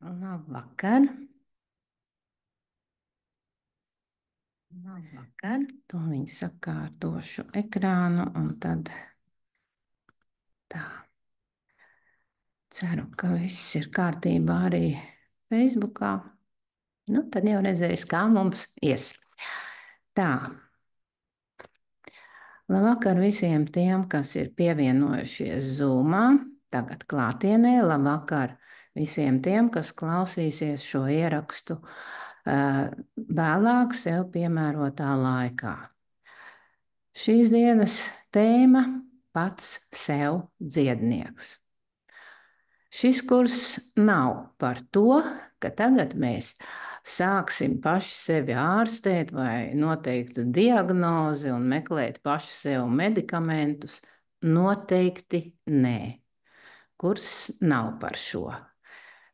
Labvakar. Labvakar. Tūlīt sakārtošu ekrānu un tad tā. Ceru, ka viss ir kārtībā arī Facebookā. Nu, tad jau redzēs, kā mums ies. Tā. Labvakar visiem tiem, kas ir pievienojušies Zoomā, tagad klātienē. Labvakar visiem tiem, kas klausīsies šo ierakstu vēlāk sev piemērotā laikā. Šīs dienas tēma - pats sev dziednieks. Šis kurs nav par to, ka tagad mēs sāksim paši sevi ārstēt vai noteiktu diagnozi un meklēt paši sev medikamentus. Noteikti nē. Kurs nav par šo.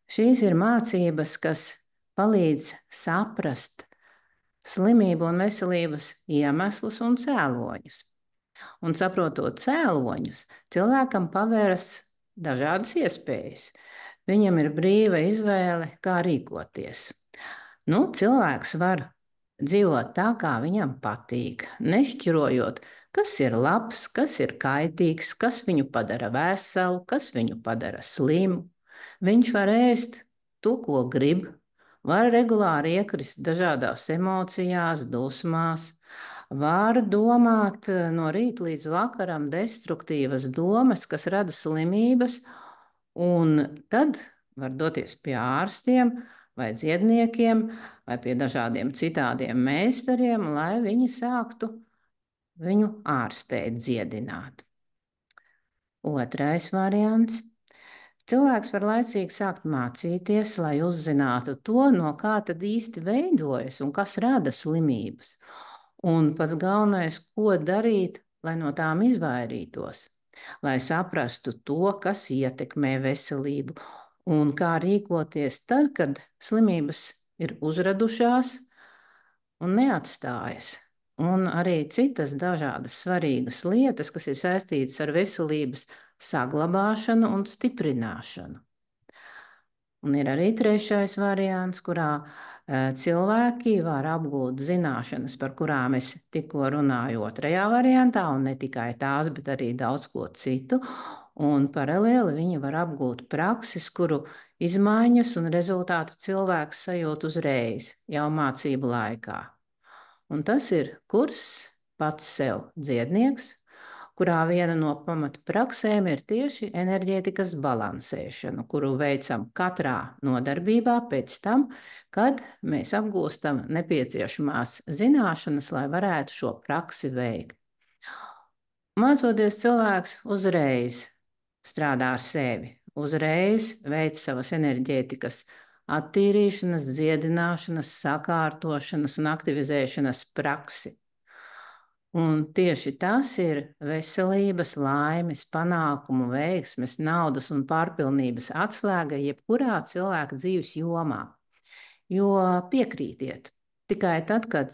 Šīs ir mācības, kas palīdz saprast slimību un veselības iemeslus un cēloņus. Un saprotot cēloņus, cilvēkam pavēras dažādas iespējas. Viņam ir brīva izvēle, kā rīkoties. Cilvēks var dzīvot tā, kā viņam patīk, nešķirojot, kas ir labs, kas ir kaitīgs, kas viņu padara veselu, kas viņu padara slimu. Viņš var ēst to, ko grib, var regulāri iekrist dažādās emocijās, dusmās, var domāt no rīta līdz vakaram destruktīvas domas, kas rada slimības, un tad var doties pie ārstiem vai dziedniekiem vai pie dažādiem citādiem meistariem, lai viņi sāktu viņu ārstēt, dziedināt. Otrais variants. Cilvēks var laicīgi sākt mācīties, lai uzzinātu to, no kā tad īsti veidojas un kas rada slimības. Un pats galvenais, ko darīt, lai no tām izvairītos, lai saprastu to, kas ietekmē veselību un kā rīkoties tad, kad slimības ir uzradušās un neatstājas. Un arī citas dažādas svarīgas lietas, kas ir saistītas ar veselības saglabāšanu un stiprināšanu. Un ir arī trešais variants, kurā cilvēki var apgūt zināšanas, par kurām es tikko runāju otrajā variantā, un ne tikai tās, bet arī daudz ko citu. Un paralēli viņi var apgūt prakses, kuru izmaiņas un rezultātu cilvēks sajūt uzreiz, jau mācību laikā. Un tas ir kurs pats sev dziednieks, kurā viena no pamatpraksēm ir tieši enerģētikas balansēšana, kuru veicam katrā nodarbībā pēc tam, kad mēs apgūstam nepieciešamās zināšanas, lai varētu šo praksi veikt. Mācoties, cilvēks uzreiz strādā ar sevi, uzreiz veic savas enerģētikas attīrīšanas, dziedināšanas, sakārtošanas un aktivizēšanas praksi. Un tieši tas ir veselības, laimes, panākumu, veiksmes, naudas un pārpilnības atslēga jebkurā cilvēka dzīves jomā. Jo piekrītiet, tikai tad, kad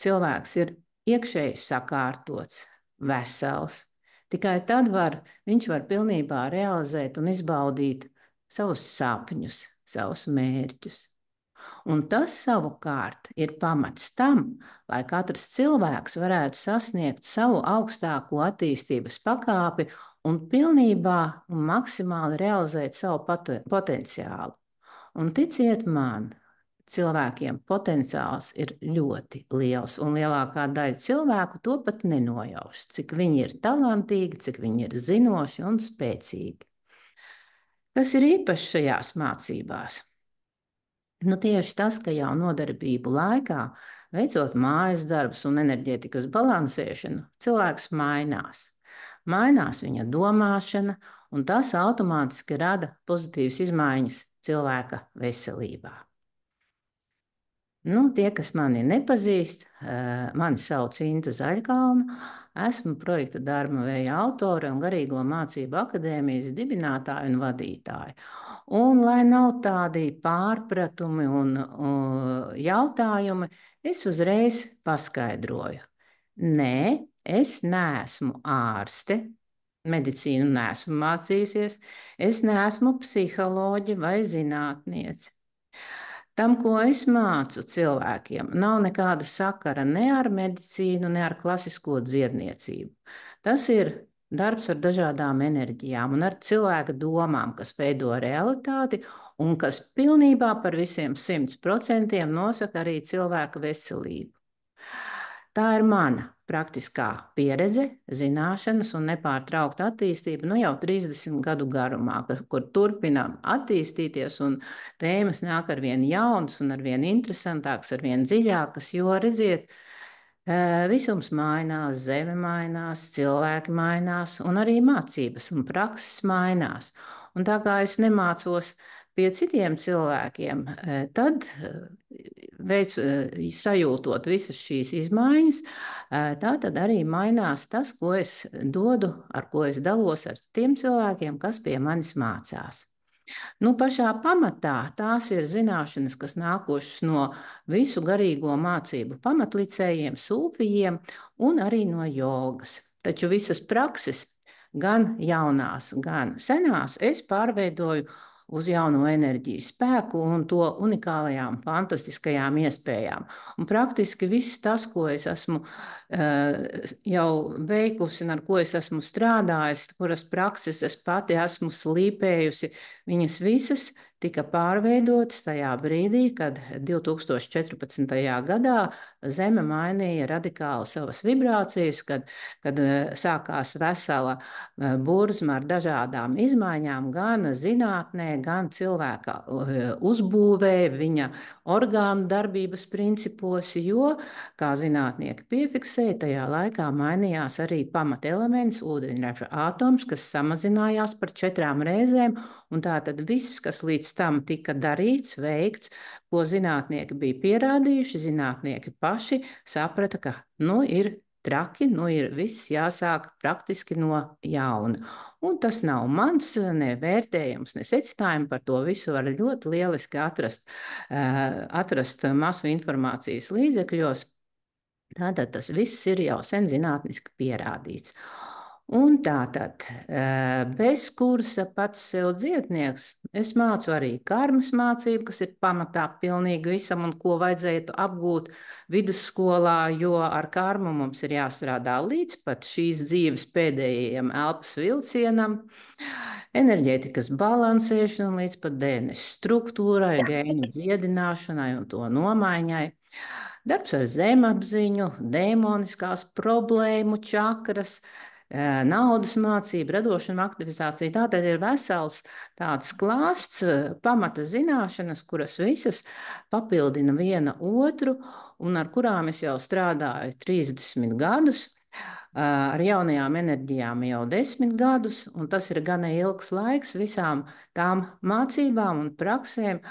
cilvēks ir iekšēji sakārtots, vesels, tikai tad viņš var pilnībā realizēt un izbaudīt savus sapņus, savus mērķus. Un tas savukārt ir pamats tam, lai katrs cilvēks varētu sasniegt savu augstāko attīstības pakāpi un pilnībā un maksimāli realizēt savu potenciālu. Un ticiet man, cilvēkiem potenciāls ir ļoti liels, un lielākā daļa cilvēku to pat nenojauš, cik viņi ir talantīgi, cik viņi ir zinoši un spēcīgi. Kas ir īpašs šajās mācībās? Tieši tas, ka jau nodarbību laikā, veicot mājas darbus un enerģētikas balansēšanu, cilvēks mainās. Mainās viņa domāšana, un tas automātiski rada pozitīvas izmaiņas cilvēka veselībā. Tie, kas mani nepazīst, mani sauc Inta Zaļkalna, esmu projekta Dharma Veja autore un Garīgo mācību akadēmijas dibinātāja un vadītāja. Un, lai nav tādi pārpratumi un jautājumi, es uzreiz paskaidroju. Nē, es neesmu ārste, medicīnu neesmu mācījusies, es neesmu psiholoģe vai zinātniece. Tam, ko es mācu cilvēkiem, nav nekāda sakara ne ar medicīnu, ne ar klasisko dziedniecību. Tas ir darbs ar dažādām enerģijām un ar cilvēka domām, kas veido realitāti un kas pilnībā par visiem 100% nosaka arī cilvēka veselību. Tā ir mana praktiskā pieredze, zināšanas un nepārtraukta attīstība jau 30 gadu garumā, kur turpinām attīstīties un tēmas nāk ar vien jaunas un ar vien interesantākas, ar vien dziļākas, jo, redziet, visums mainās, zeme mainās, cilvēki mainās un arī mācības un prakses mainās. Un tā kā es nemācos pie citiem cilvēkiem, tad sajūtot visas šīs izmaiņas, tā tad arī mainās tas, ko es dodu, ar ko es dalos ar tiem cilvēkiem, kas pie manis mācās. Pašā pamatā tās ir zināšanas, kas nākušas no visu garīgo mācību pamatlicējiem, sūfijiem un arī no jogas. Taču visas prakses, gan jaunās, gan senās, es pārveidoju uz jauno enerģiju spēku un to unikālajām, fantastiskajām iespējām. Un praktiski viss tas, ko es esmu jau veikusi un ar ko es esmu strādājusi, kuras prakses es pati esmu slīpējusi, viņas visas tika pārveidotas tajā brīdī, kad 2014. gadā Zeme mainīja radikāli savas vibrācijas, kad sākās vesela burzma ar dažādām izmaiņām gan zinātnē, gan cilvēka uzbūvē, viņa orgānu darbības principos, jo, kā zinātnieki piefiksēja, tajā laikā mainījās arī pamatelements, ūdeņraža atoms, kas samazinājās par 4 reizēm, un tātad viss, kas līdz tam tika darīts, veikts, ko zinātnieki bija pierādījuši, zinātnieki paši saprata, ka ir traki, ir viss jāsāk praktiski no jauna. Un tas nav mans ne vērtējums, ne secinājumi, par to visu var ļoti lieliski atrast masu informācijas līdzekļos. Tātad tas viss ir jau sen zinātniski pierādīts. Un tātad bez kursa pats sev dziednieks, es mācu arī karmas mācību, kas ir pamatā pilnīgi visam un ko vajadzētu apgūt vidusskolā, jo ar karmu mums ir jāstrādā līdz pat šīs dzīves pēdējiem elpas vilcienam, enerģētikas balansēšana līdz pat DNS struktūrai, gēņu dziedināšanai un to nomaiņai. Darbs ar zemapziņu, demoniskās problēmu čakras, naudas mācība, radošana, aktivizācija. Tātad ir vesels tāds klāsts, pamata zināšanas, kuras visas papildina viena otru un ar kurām es jau strādāju 30 gadus, ar jaunajām enerģijām jau 10 gadus, un tas ir gana ilgs laiks visām tām mācībām un praksēm,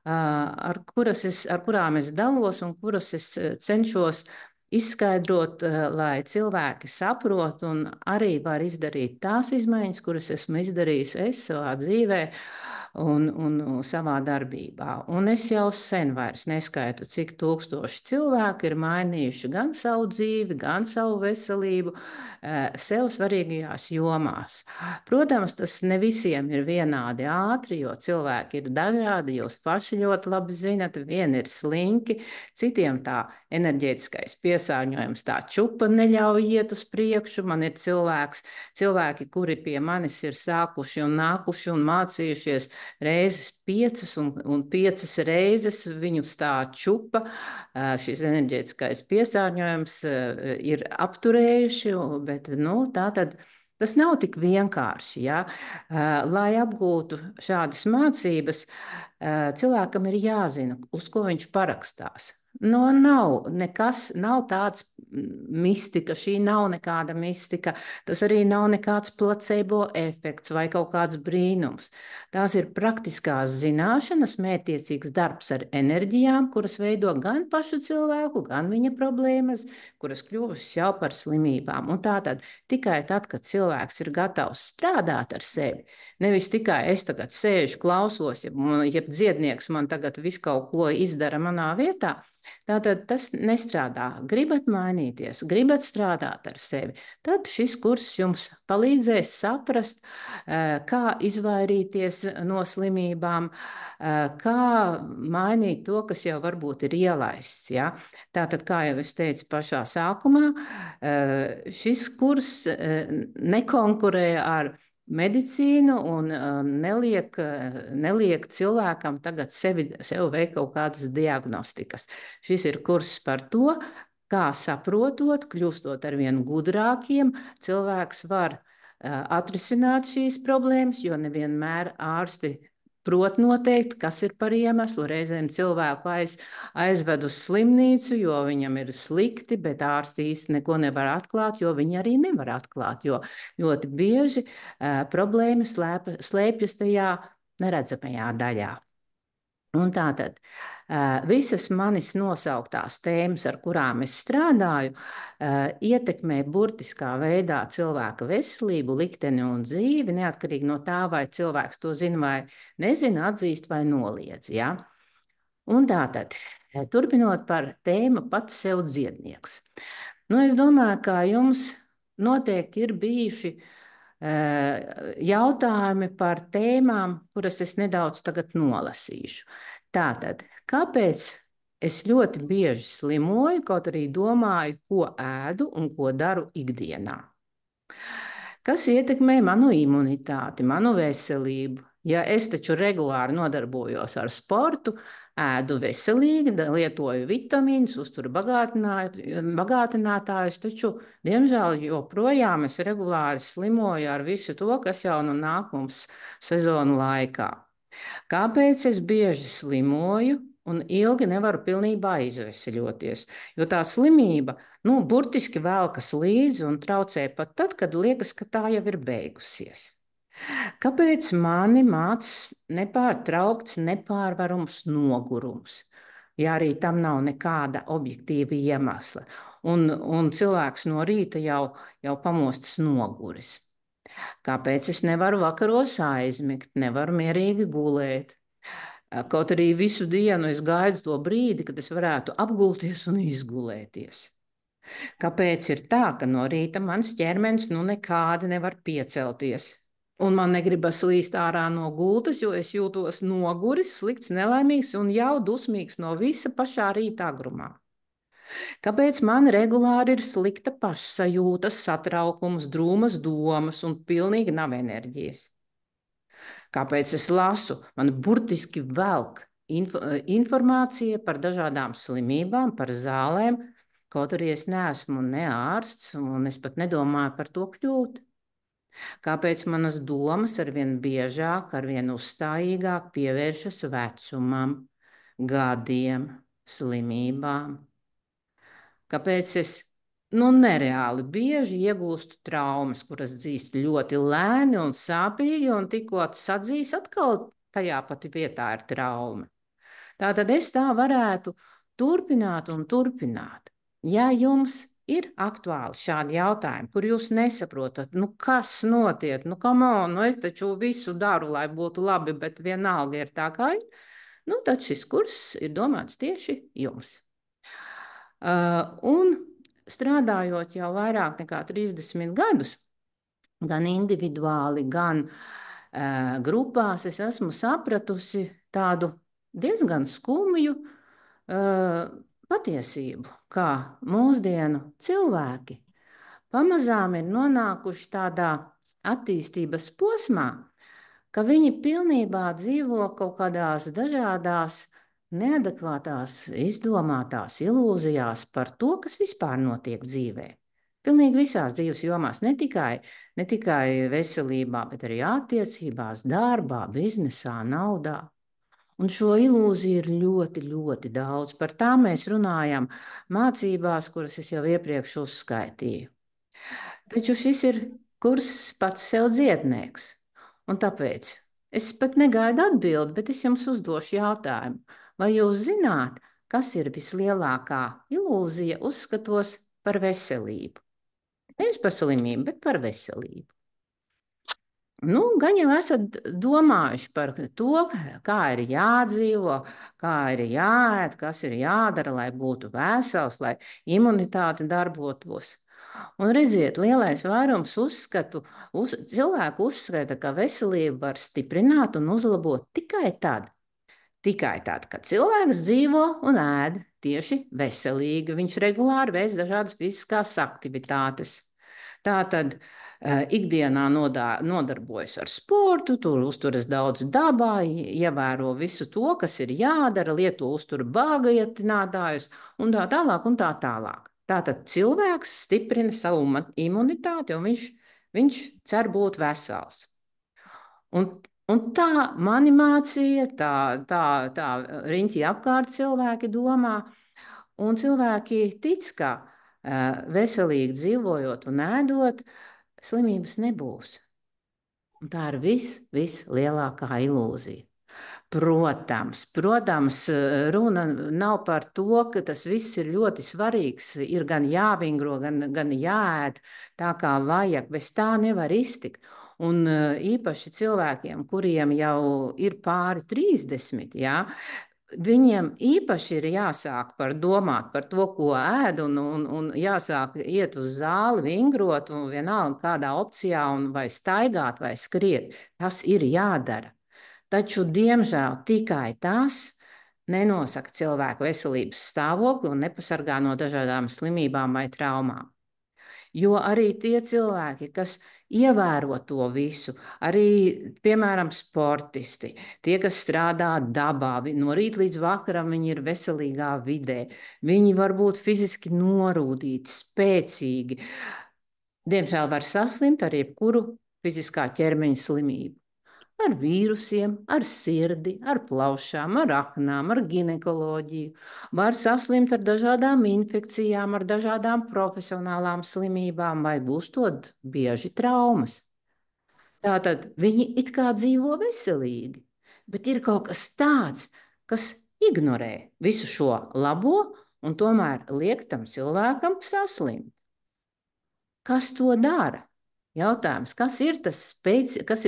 ar kurām es dalos un kuras es cenšos izskaidrot, lai cilvēki saprot un arī var izdarīt tās izmaiņas, kuras esmu izdarījis es savā dzīvē un savā darbībā. Un es jau sen vairs neskaitu, cik tūkstoši cilvēku ir mainījuši gan savu dzīvi, gan savu veselību, sev svarīgajās jomās. Protams, tas ne visiem ir vienādi ātri, jo cilvēki ir dažādi, jūs paši ļoti labi zinat, vieni ir slinki, citiem tā enerģētiskais piesārņojums tā čupa neļauj iet uz priekšu. Man ir cilvēki, kuri pie manis ir sākuši un nākuši un mācījušies reizes 5 un 5 reizes viņus tā čupa, šis enerģētiskais piesārņojums ir apturējuši, bet tā tad tas nav tik vienkārši. Ja? Lai apgūtu šādas mācības, cilvēkam ir jāzina, uz ko viņš parakstās. Nav tāds mistika, šī nav nekāda mistika, tas arī nav nekāds placebo efekts vai kaut kāds brīnums. Tās ir praktiskās zināšanas, mērķtiecīgs darbs ar enerģijām, kuras veido gan pašu cilvēku, gan viņa problēmas, kuras kļuvušas jau par slimībām. Un tātad tikai tad, kad cilvēks ir gatavs strādāt ar sevi, nevis tikai es tagad sēžu, klausos, ja dziednieks man tagad visu kaut ko izdara manā vietā, Tātad tas nestrādā. Gribat mainīties, gribat strādāt ar sevi, tad šis kurs jums palīdzēs saprast, kā izvairīties no slimībām, kā mainīt to, kas jau varbūt ir ielaists. Ja? Tātad, kā jau es teicu pašā sākumā, šis kurs nekonkurē ar medicīnu un neliek cilvēkam tagad sev veikt kaut kādas diagnostikas. Šis ir kurs par to, kā saprotot, kļūstot arvien gudrākiem, cilvēks var atrisināt šīs problēmas, jo nevienmēr ārsti prot noteikt, kas ir par iemeslu. Reizēm cilvēku aizved uz slimnīcu, jo viņam ir slikti, bet ārsti īsti neko nevar atklāt, jo viņi arī nevar atklāt, jo ļoti bieži problēmas slēpjas tajā neredzamajā daļā. Un tātad visas manis nosauktās tēmas, ar kurām es strādāju, ietekmē burtiskā veidā cilvēka veselību, likteni un dzīvi, neatkarīgi no tā, vai cilvēks to zina vai nezina, atzīst vai noliedz. Ja? Un tātad, turpinot par tēmu pats sev dziednieks. Nu, es domāju, ka jums noteikti ir bijuši jautājumi par tēmām, kuras es nedaudz tagad nolasīšu. Tātad, kāpēc es ļoti bieži slimoju, kaut arī domāju, ko ēdu un ko daru ikdienā? Kas ietekmē manu imunitāti, manu veselību? Ja es taču regulāri nodarbojos ar sportu, ēdu veselīgi, lietoju vitamīnus, uzturu bagātinātājus, taču, diemžēl, joprojām es regulāri slimoju ar visu to, kas jau nu nāk mums sezonu laikā. Kāpēc es bieži slimoju un ilgi nevaru pilnībā izveseļoties? Jo tā slimība, burtiski velkas līdzi un traucē pat tad, kad liekas, ka tā jau ir beigusies. Kāpēc mani māca nepārtraukts, nepārvarams nogurums? Ja arī tam nav nekāda objektīva iemesla. Un cilvēks no rīta jau pamostas noguris. Kāpēc es nevaru vakaros aizmigt, nevaru mierīgi gulēt? Kaut arī visu dienu es gaidu to brīdi, kad es varētu apgulties un izgulēties. Kāpēc ir tā, ka no rīta mans ķermenis nekādi nevar piecelties? Un man negribas līst ārā no gultas, jo es jūtos noguris, slikts, nelaimīgs un jau dusmīgs no visa pašā rīta agrumā. Kāpēc man regulāri ir slikta pašsajūta, satraukums, drūmas domas un pilnīgi nav enerģijas? Kāpēc es lasu? Man burtiski velk informācija par dažādām slimībām, par zālēm, kaut arī es neesmu ne ārsts un es pat nedomāju par to kļūt. Kāpēc manas domas arvien biežāk, arvien uzstājīgāk pievēršas vecumam, gadiem, slimībām? Kāpēc es nereāli bieži iegūstu traumas, kuras dzīst ļoti lēni un sāpīgi, un tikko tas atzīs, atkal tajā pati vietā ir trauma? Tātad es tā varētu turpināt un turpināt. Ja jums ir aktuāli šādi jautājumi, kur jūs nesaprotat, kas notiek, come on, es taču visu daru, lai būtu labi, bet vienalga ir tā kā ir, tad šis kurs ir domāts tieši jums. Un strādājot jau vairāk nekā 30 gadus, gan individuāli, gan grupās, es esmu sapratusi tādu diezgan skumju patiesību, kā mūsdienu cilvēki pamazām ir nonākuši tādā attīstības posmā, ka viņi pilnībā dzīvo kaut kādās dažādās neadekvātās, izdomātās ilūzijās par to, kas vispār notiek dzīvē. Pilnīgi visās dzīves jomās, ne tikai veselībā, bet arī attiecībās, darbā, biznesā, naudā. Un šo ilūziju ir ļoti, ļoti daudz. Par tām mēs runājam mācībās, kuras es jau iepriekš uzskaitīju. Taču šis ir kurs pats sev dziednieks. Un tāpēc es pat negaidu atbildi, bet es jums uzdošu jautājumu. Vai jūs zināt, kas ir vislielākā ilūzija uzskatos par veselību? Nevis par slimību, bet par veselību. Nu, gan jau esat domājuši par to, kā ir jādzīvo, kā ir jāēd, kas ir jādara, lai būtu vesels, lai imunitāte darbotos. Un redziet, lielais vairums cilvēku uzskata, ka veselību var stiprināt un uzlabot tikai tad, kad cilvēks dzīvo un ēd tieši veselīgi. Viņš regulāri veic dažādas fiziskās aktivitātes. Tātad ikdienā nodarbojas ar sportu, tur uzturas daudz dabā, ievēro visu to, kas ir jādara, lieto uzturu bāgaietinātājus un tā tālāk un tā tālāk. Tātad cilvēks stiprina savu imunitāti un viņš cer būt vesels. Un, un tā mani mācīja, tā riņķī apkārt cilvēki domā, un cilvēki tic, ka veselīgi dzīvojot un ēdot, slimības nebūs. Un tā ir vislielākā ilūzija. Protams, runa nav par to, ka tas viss ir ļoti svarīgs. Ir gan jāvingro, gan jāēd tā, kā vajag. Bez tā nevar iztikt. Un īpaši cilvēkiem, kuriem jau ir pāri 30, jā, viņiem īpaši ir jāsāk domāt par to, ko ēd, un jāsāk iet uz zāli, vingrot, un vienalga kādā opcijā, vai staigāt, vai skriet. Tas ir jādara. Taču, diemžēl, tikai tas nenosaka cilvēku veselības stāvokli un nepasargā no dažādām slimībām vai traumām. Jo arī tie cilvēki, kas ievēro to visu, arī, piemēram, sportisti, tie, kas strādā dabā, no rīta līdz vakaram viņi ir veselīgā vidē, viņi var būt fiziski norūdīti, spēcīgi. Diemžēl var saslimt ar jebkuru fiziskā ķermeņa slimību. Ar vīrusiem, ar sirdi, ar plaušām, ar aknām, ar ginekoloģiju. Var saslimt ar dažādām infekcijām, ar dažādām profesionālām slimībām vai gūstot bieži traumas. Tātad viņi it kā dzīvo veselīgi, bet ir kaut kas tāds, kas ignorē visu šo labo un tomēr liek tam cilvēkam saslimt. Kas to dara? Jautājums, kas ir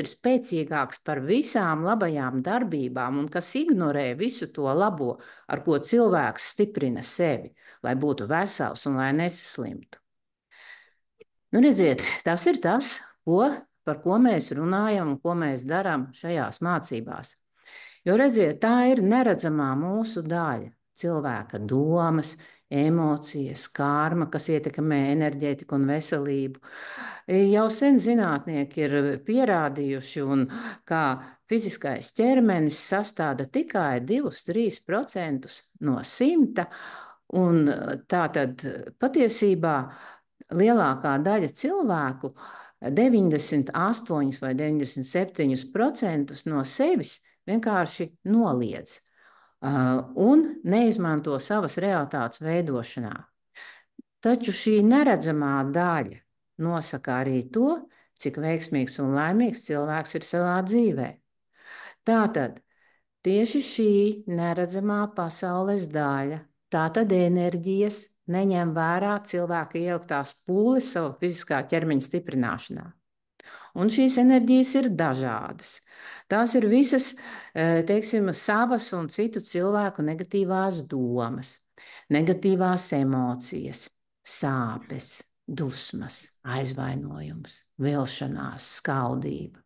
spēcīgāks par visām labajām darbībām un kas ignorē visu to labo, ar ko cilvēks stiprina sevi, lai būtu vesels un lai nesaslimtu? Nu, redziet, tas ir tas, par ko mēs runājam un ko mēs darām šajās mācībās. Jo, redziet, tā ir neredzamā mūsu daļa - cilvēka domas, emocijas, karma, kas ietekmē enerģētiku un veselību. Jau sen zinātnieki ir pierādījuši, ka fiziskais ķermenis sastāda tikai 2–3% no 100, un tātad patiesībā lielākā daļa cilvēku, 98 vai 97% no sevis vienkārši noliedz un neizmanto savas realitātes veidošanā. Taču šī neredzamā daļa nosaka arī to, cik veiksmīgs un laimīgs cilvēks ir savā dzīvē. Tātad tieši šī neredzamā pasaules daļa, tātad enerģijas, neņem vērā cilvēka ieliktās pūles savu fiziskā ķermeņa stiprināšanā. Un šīs enerģijas ir dažādas. Tās ir visas, teiksim, savas un citu cilvēku negatīvās domas, negatīvās emocijas, sāpes, dusmas, aizvainojums, vilšanās, skaudība.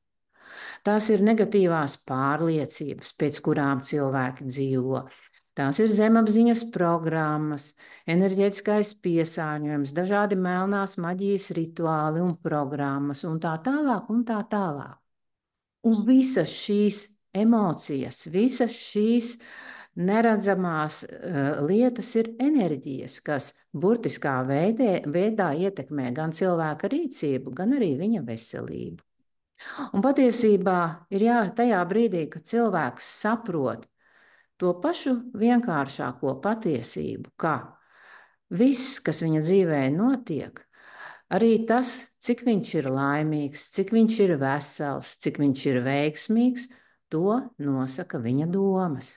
Tās ir negatīvās pārliecības, pēc kurām cilvēki dzīvo. Tās ir zemapziņas programmas, enerģētiskais piesārņojums, dažādi melnās maģijas rituāli un programmas un tā tālāk un tā tālāk. Un visas šīs emocijas, visas šīs neredzamās lietas ir enerģijas, kas burtiskā veidā ietekmē gan cilvēka rīcību, gan arī viņa veselību. Un patiesībā ir tajā brīdī, kad cilvēks saprot to pašu vienkāršāko patiesību, ka viss, kas viņa dzīvē notiek, arī tas, cik viņš ir laimīgs, cik viņš ir vesels, cik viņš ir veiksmīgs, to nosaka viņa domas.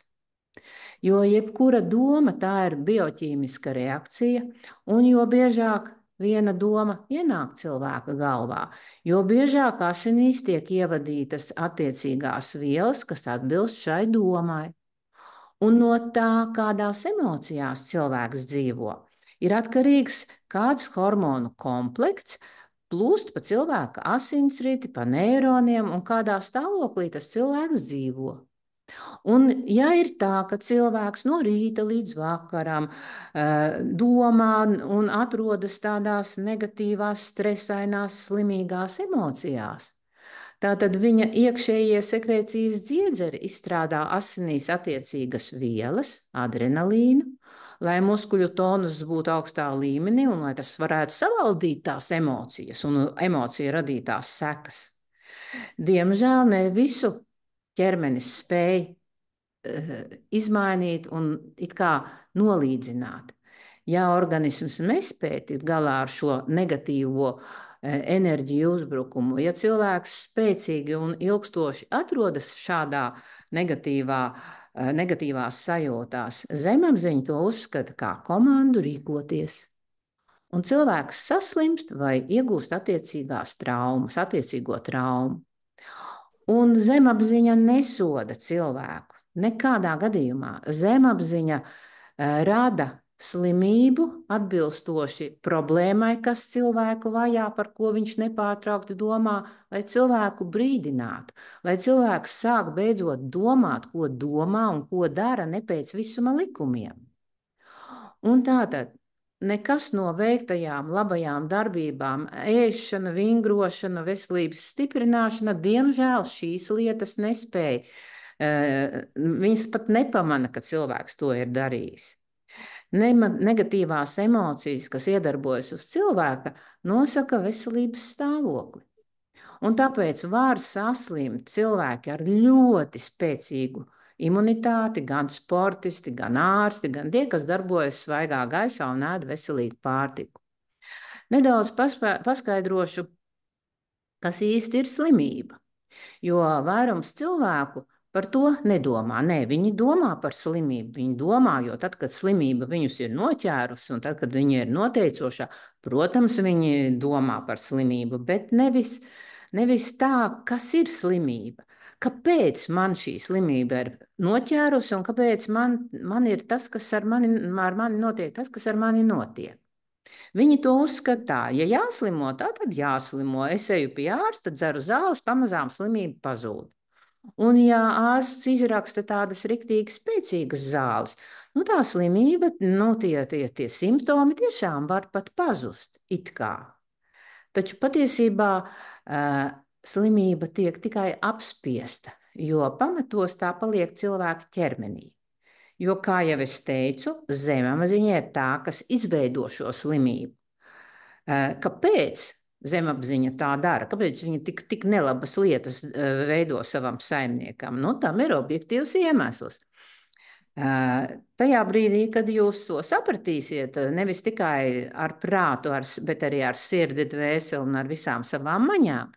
Jo jebkura doma tā ir bioķīmiska reakcija, un jo biežāk viena doma ienāk cilvēka galvā, jo biežāk asinīs tiek ievadītas attiecīgās vielas, kas atbilst šai domai. Un no tā, kādās emocijās cilvēks dzīvo, ir atkarīgs, kāds hormonu komplekts plūst pa cilvēka asinsriti, pa neironiem un kādā stāvoklī tas cilvēks dzīvo. Un, ja ir tā, ka cilvēks no rīta līdz vakaram domā un atrodas tādās negatīvās, stresainās, slimīgās emocijās, tātad viņa iekšējie sekrecijas dziedzeri izstrādā asinīs attiecīgas vielas, adrenalīnu, lai muskuļu tonus būtu augstā līmenī un lai tas varētu savaldīt tās emocijas un emociju radītās sekas. Diemžēl ne visu ķermenis spēj izmainīt un it kā nolīdzināt. Ja organisms nespēj tikt galā ar šo negatīvo enerģiju uzbrukumu, ja cilvēks spēcīgi un ilgstoši atrodas šādā negatīvās sajūtās, zemapziņa to uzskata kā komandu rīkoties. Un cilvēks saslimst vai iegūst attiecīgo traumu. Un zemapziņa nesoda cilvēku. Nekādā gadījumā zemapziņa rada slimību atbilstoši problēmai, kas cilvēku vajā, par ko viņš nepārtraukti domā, lai cilvēku brīdinātu, lai cilvēks sāk beidzot domāt, ko domā un ko dara ne pēc visuma likumiem. Un tātad nekas no veiktajām labajām darbībām, ēšana, vingrošana, veselības stiprināšana, diemžēl šīs lietas nespēja. Viņas pat nepamana, ka cilvēks to ir darījis. Negatīvās emocijas, kas iedarbojas uz cilvēka, nosaka veselības stāvokli. Un tāpēc var saslimt cilvēki ar ļoti spēcīgu imunitāti, gan sportisti, gan ārsti, gan tie, kas darbojas svaigā gaisā un ēd veselīgu pārtiku. Nedaudz paskaidrošu, kas īsti ir slimība, jo vairums cilvēku par to nedomā. Nē, viņi domā par slimību. Viņi domā, jo tad, kad slimība viņus ir noķērusi un tad, kad viņi ir noteicošā, protams, viņi domā par slimību, bet nevis tā, kas ir slimība. Kāpēc man šī slimība ir noķērusi un kāpēc man ir tas, kas ar mani notiek, tas, kas ar mani notiek. Viņi to uzskata, ja jāslimo, tad jāslimo. Es eju pie ārsta, dzeru zāles, pamazām slimība pazūd. Un, ja ārsts izraksta tādas riktīgi spēcīgas zāles, nu tā slimība, tie simptomi tiešām var pat pazust, it kā. Taču patiesībā slimība tiek tikai apspiesta, jo pamatos tā paliek cilvēka ķermenī. Jo, kā jau es teicu, zemapziņa ir tā, kas izveido šo slimību. Kāpēc zemapziņa tā dara? Kāpēc viņa tik nelabas lietas veido savam saimniekam? Nu, tam ir objektīvs iemesls. Tajā brīdī, kad jūs to sapratīsiet, nevis tikai ar prātu, bet arī ar sirdi, dvēseli un ar visām savām maņām,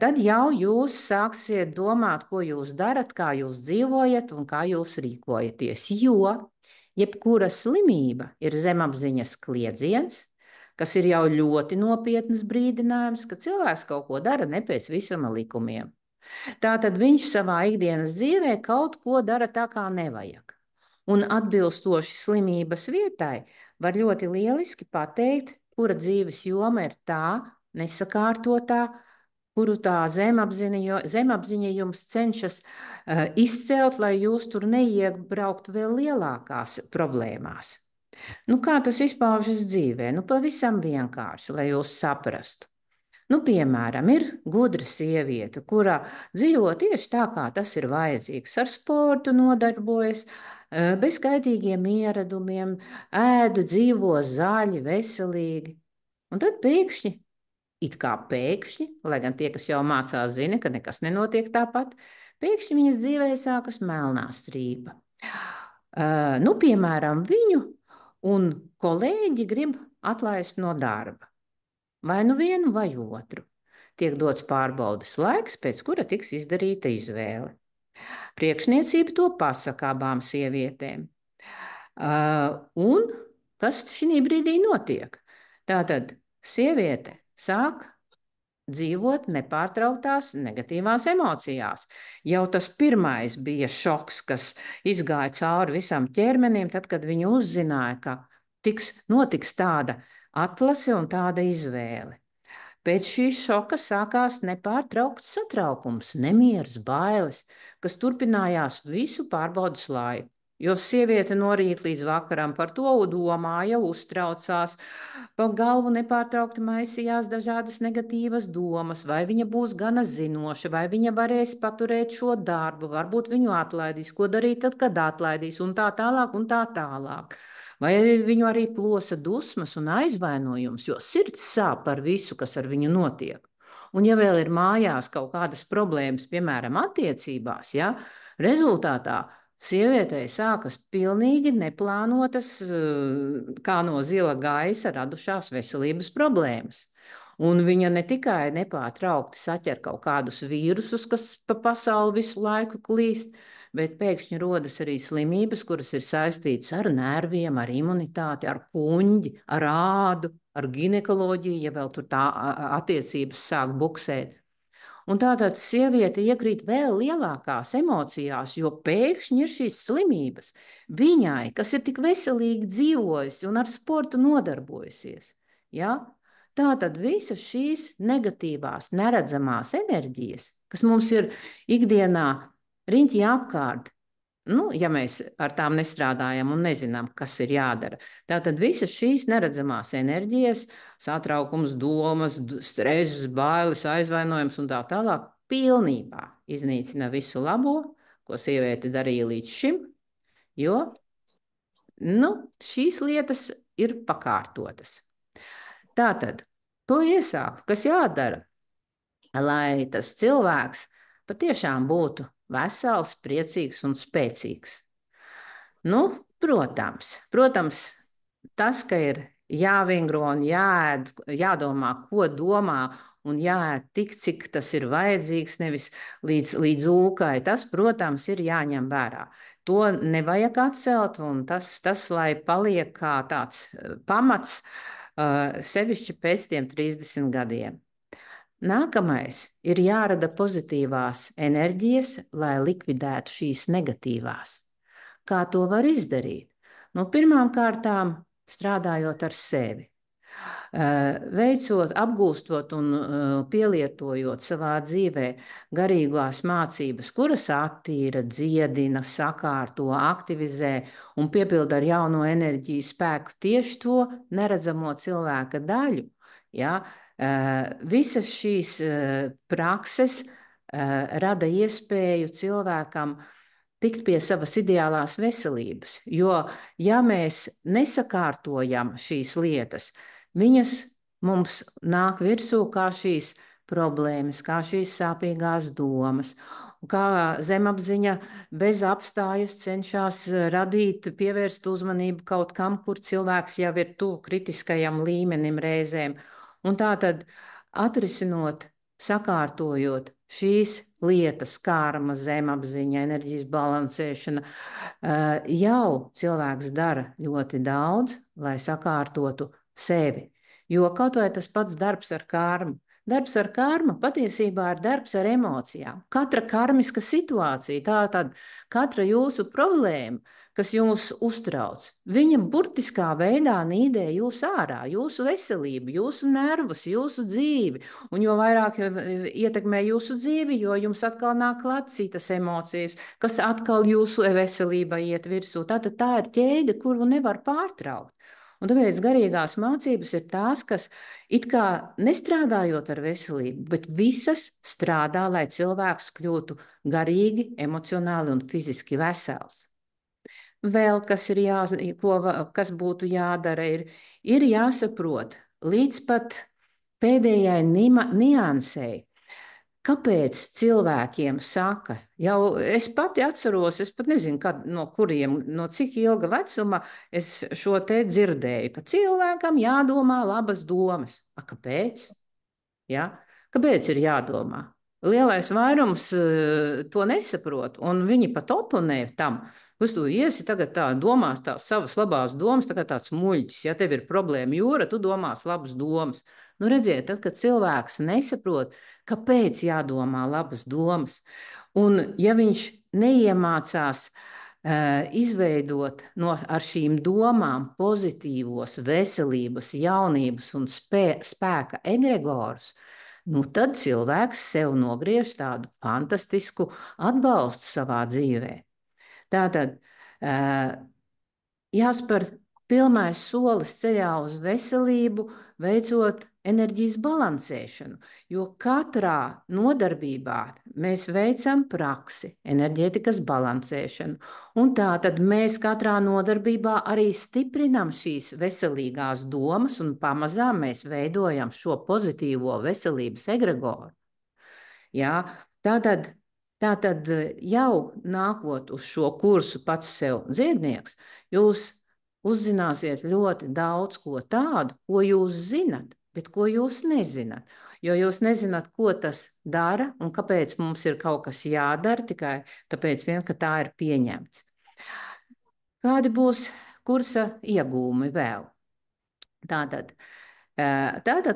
tad jau jūs sāksiet domāt, ko jūs darat, kā jūs dzīvojat un kā jūs rīkojaties. Jo jebkura slimība ir zemapziņas kliedziens, kas ir jau ļoti nopietns brīdinājums, ka cilvēks kaut ko dara ne pēc visuma likumiem. Tātad viņš savā ikdienas dzīvē kaut ko dara tā, kā nevajag. Un atbilstoši slimības vietai var ļoti lieliski pateikt, kura dzīves joma ir tā nesakārtotā, kuru tā zemapziņa jums cenšas izcelt, lai jūs tur neiebrauktu vēl lielākās problēmās. Nu, kā tas izpaužas dzīvē? Nu, pavisam vienkārši, lai jūs saprastu. Nu, piemēram, ir gudra sieviete, kura dzīvo tieši tā, kā tas ir vajadzīgs, ar sportu nodarbojas, bez kaitīgiem ieradumiem, ēd, dzīvo zaļi, veselīgi. Un tad pēkšņi, lai gan tie, kas jau mācās, zina, ka nekas nenotiek tāpat, pēkšņi viņas dzīvē sākas melnā strīpa. Nu, piemēram, viņu un kolēģi grib atlaist no darba. Vai nu vienu vai otru. Tiek dots pārbaudes laiks, pēc kura tiks izdarīta izvēle. Priekšniecība to pasaka abām sievietēm. Un kas šī brīdī notiek? Tātad sieviete sāk dzīvot nepārtrauktās negatīvās emocijās. Jau tas pirmais bija šoks, kas izgāja cauri visam ķermenim, tad, kad viņa uzzināja, ka notiks tāda atlase un tāda izvēle. Pēc šī šoka sākās nepārtraukts satraukums, nemieris, bailes, kas turpinājās visu pārbaudas laiku. Jo sieviete no rīta līdz vakaram par to domāja, uztraucās, pa galvu nepārtraukti maisījās dažādas negatīvas domas, vai viņa būs gana zinoša, vai viņa varēs paturēt šo darbu, varbūt viņu atlaidīs, ko darīt tad, kad atlaidīs, un tā tālāk, un tā tālāk. Vai viņu arī plosa dusmas un aizvainojums, jo sirds sāp par visu, kas ar viņu notiek. Un ja vēl ir mājās kaut kādas problēmas, piemēram, attiecībās, ja, rezultātā sievietei sākas pilnīgi neplānotas, kā no zila gaisa radušās veselības problēmas. Un viņa ne tikai nepārtraukti saķer kaut kādus vīrusus, kas pa pasauli visu laiku klīst, bet pēkšņi rodas arī slimības, kuras ir saistītas ar nerviem, ar imunitāti, ar kuņģi, ar ādu, ar ginekoloģiju, ja vēl tur tā attiecības sāk buksēt. Un tātad sieviete iekrīt vēl lielākās emocijās, jo pēkšņi ir šīs slimības viņai, kas ir tik veselīgi dzīvojusi un ar sportu nodarbojusies. Ja? Tātad visas šīs negatīvās, neredzamās enerģijas, kas mums ir ikdienā riņķī apkārt, ja mēs ar tām nestrādājam un nezinām, kas ir jādara. Tātad visas šīs neredzamās enerģijas, satraukums, domas, stress, bailes, aizvainojums un tā tālāk pilnībā iznīcina visu labo, ko sieviete darīja līdz šim, jo šīs lietas ir pakārtotas. Tātad, to iesāku, kas jādara, lai tas cilvēks patiešām būtu vesels, priecīgs un spēcīgs. Protams, tas, ka ir jāvingro un jāēd, jādomā, ko domā un jāēd tik, cik tas ir vajadzīgs, nevis līdz ūkai, tas, protams, ir jāņem vērā. To nevajag atcelt, un tas lai paliek kā tāds pamats, sevišķi pēc tiem 30 gadiem. Nākamais ir jārada pozitīvās enerģijas, lai likvidētu šīs negatīvās. Kā to var izdarīt? Pirmām kārtām strādājot ar sevi. Veicot, apgūstot un pielietojot savā dzīvē garīgās mācības, kuras attīra, dziedina, sakārto, aktivizē un piepilda ar jauno enerģiju spēku tieši to neredzamo cilvēka daļu. Ja? Visas šīs prakses rada iespēju cilvēkam tikt pie savas ideālās veselības, jo, ja mēs nesakārtojam šīs lietas, viņas mums nāk virsū kā šīs problēmas, kā šīs sāpīgās domas, kā zemapziņa bez apstājas cenšas radīt, pievērst uzmanību kaut kam, kur cilvēks jau ir tuvu kritiskajam līmenim reizēm. Un tātad atrisinot, sakārtojot šīs lietas, karma, zemapziņa, enerģijas balansēšana, jau cilvēks dara ļoti daudz, lai sakārtotu sevi. Jo kaut vai tas pats darbs ar karmu. Darbs ar karmu patiesībā ir darbs ar emocijām. Katra karmiska situācija, tātad katra jūsu problēma, kas jūs uztrauc, viņa burtiskā veidā nīdē jūs ārā, jūsu veselību, jūsu nervus, jūsu dzīvi. Un jo vairāk ietekmē jūsu dzīvi, jo jums atkal nāk klāt citas emocijas, kas atkal jūsu veselībai iet virsū. Tātad tā ir ķēde, kuru nevar pārtraukt. Un tāpēc garīgās mācības ir tās, kas it kā nestrādājot ar veselību, bet visas strādā, lai cilvēks kļūtu garīgi, emocionāli un fiziski vesels. Vēl kas kas būtu jādara, ir jāsaprot līdz pat pēdējai niansei, kāpēc cilvēkiem saka, jau es pati atceros, es pat nezinu, no cik ilga vecuma es šo te dzirdēju, ka cilvēkam jādomā labas domas. Kāpēc? Ja? Kāpēc ir jādomā? lielais vairums to nesaprot, un viņi pat oponē tam. Kas tu iesi tagad tā domās tās savas labās domas, tagad tāds muļķis, ja tev ir problēma jūra, tu domās labas domas. Nu, redziet, tad, kad cilvēks nesaprot, kāpēc jādomā labas domas, un ja viņš neiemācās izveidot ar šīm domām pozitīvos, veselības, jaunības un spēka egregorus, nu tad cilvēks sev nogriež tādu fantastisku atbalstu savā dzīvē. Tātad jāspēr pirmais solis ceļā uz veselību, veicot enerģijas balansēšanu, jo katrā nodarbībā mēs veicam praksi, enerģētikas balansēšanu, un tātad mēs katrā nodarbībā arī stiprinam šīs veselīgās domas, un pamazām mēs veidojam šo pozitīvo veselības egregoru. Jā, tātad jau nākot uz šo kursu pats sev dziednieks, jūs uzzināsiet ļoti daudz ko tādu, ko jūs zinat, bet ko jūs nezināt. Jo jūs nezināt, ko tas dara un kāpēc mums ir kaut kas jādara, tikai tāpēc vien, ka tā ir pieņemts. Kādi būs kursa iegūmi vēl? Tātad,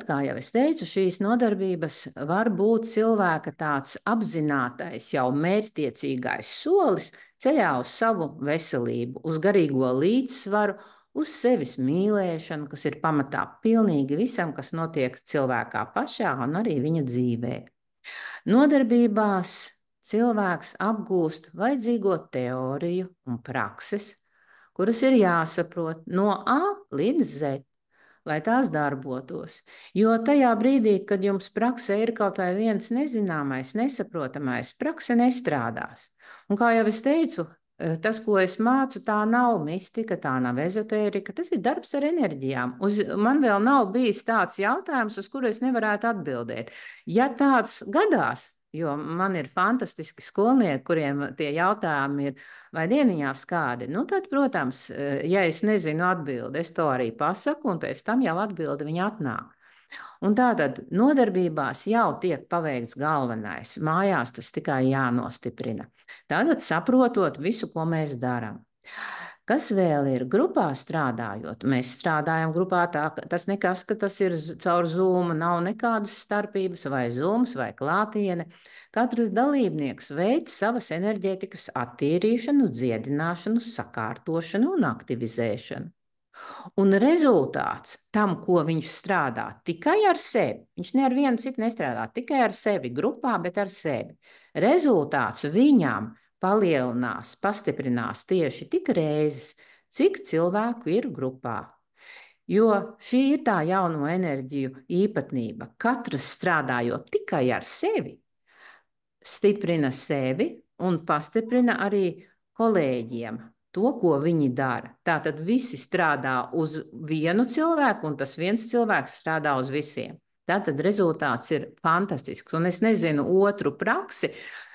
kā jau es teicu, šīs nodarbības var būt cilvēka tāds apzinātais, jau mērķtiecīgais solis ceļā uz savu veselību, uz garīgo līdzsvaru, uz sevis mīlēšanu, kas ir pamatā pilnīgi visam, kas notiek cilvēkā pašā un arī viņa dzīvē. Nodarbībās cilvēks apgūst vajadzīgo teoriju un prakses, kuras ir jāsaprot no A līdz Z, lai tās darbotos. Jo tajā brīdī, kad jums praksē ir kaut vai viens nezināmais, nesaprotamais, prakse nestrādās. Un kā jau es teicu, tas, ko es mācu, tā nav mistika, tā nav ezotērika, tas ir darbs ar enerģijām. Man vēl nav bijis tāds jautājums, uz kuru es nevarētu atbildēt. Ja tāds gadās, jo man ir fantastiski skolnieki, kuriem tie jautājumi ir vai dieniņās kādi, nu tad, protams, ja es nezinu atbildi, es to arī pasaku, un pēc tam jau atbildi viņa atnāk. Un tātad nodarbībās jau tiek paveikts galvenais, mājās tas tikai jānostiprina. Tātad saprotot visu, ko mēs darām. Kas vēl ir grupā strādājot? Mēs strādājam grupā tā, tas nekas, ka tas ir caur Zoom, nav nekādas starpības vai Zooms vai klātiene. Katrs dalībnieks veic savas enerģētikas attīrīšanu, dziedināšanu, sakārtošanu un aktivizēšanu. Un rezultāts tam, ko viņš strādā tikai ar sevi, viņš ne ar vienu citu nestrādā, tikai ar sevi grupā, bet ar sevi. Rezultāts viņam palielinās, pastiprinās tieši tik reizes, cik cilvēku ir grupā. Jo šī ir tā jauno enerģiju īpatnība. Katrs strādājot tikai ar sevi, stiprina sevi un pastiprina arī kolēģiem to, ko viņi dara. Tātad visi strādā uz vienu cilvēku, un tas viens cilvēks strādā uz visiem. Tātad rezultāts ir fantastisks, un es nezinu otru praksi.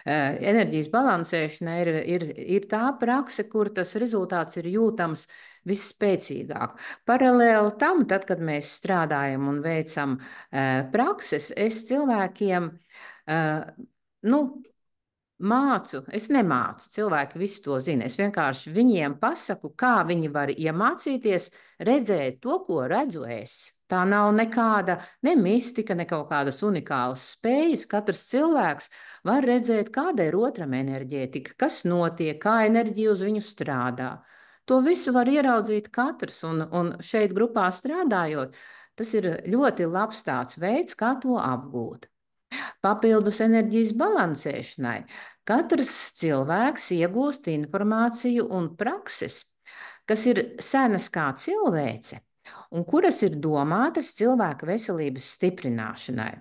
Enerģijas balansēšana ir tā prakse, kur tas rezultāts ir jūtams visspēcīgāk. Paralēli tam, tad, kad mēs strādājam un veicam prakses, es cilvēkiem mācu, es nemācu, cilvēki visu to zina. Es vienkārši viņiem pasaku, kā viņi var iemācīties redzēt to, ko redzu es. Tā nav nekāda ne mistika, ne kaut kādas unikālas spējas. Katrs cilvēks var redzēt, kāda ir otram enerģētika, kas notiek, kā enerģija uz viņu strādā. To visu var ieraudzīt katrs, un šeit grupā strādājot, tas ir ļoti labs tāds veids, kā to apgūt. Papildus enerģijas balansēšanai, katrs cilvēks iegūst informāciju un prakses, kas ir senas kā cilvēce, un kuras ir domātas cilvēka veselības stiprināšanai.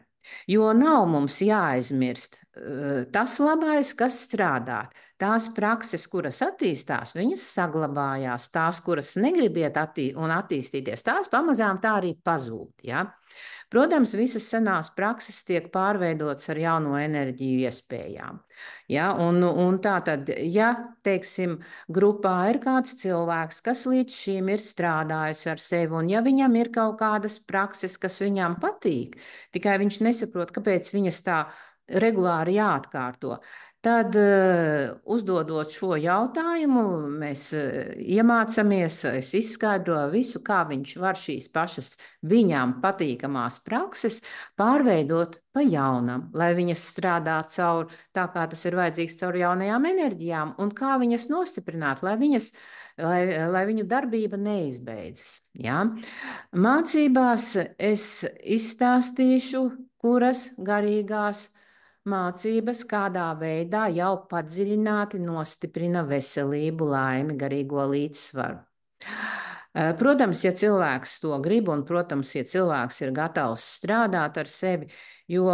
Jo nav mums jāaizmirst tas labais, kas strādā. Tās prakses, kuras attīstās, viņas saglabājās. Tās, kuras negribiet attīstīties, tās pamazām tā arī pazūd. Ja? Protams, visas senās prakses tiek pārveidotas ar jauno enerģiju iespējām. Ja? Un tā tad, ja, teiksim, grupā ir kāds cilvēks, kas līdz šim ir strādājis ar sevi, un ja viņam ir kaut kādas prakses, kas viņam patīk, tikai viņš nesaprot, kāpēc viņas tā regulāri jāatkārto. Tad, uzdodot šo jautājumu, mēs iemācāmies, es izskaidroju visu, kā viņš var šīs pašas viņām patīkamās prakses pārveidot pa jaunam, lai viņas strādā caur tā, kā tas ir vajadzīgs caur jaunajām enerģijām, un kā viņas nostiprināt, lai viņu darbība neizbeidzas. Ja? Mācībās es izstāstīšu, kuras garīgās mācības kādā veidā jau padziļināti nostiprina veselību, laimi, garīgo līdzsvaru. Protams, ja cilvēks to grib, un, protams, ja cilvēks ir gatavs strādāt ar sevi, jo,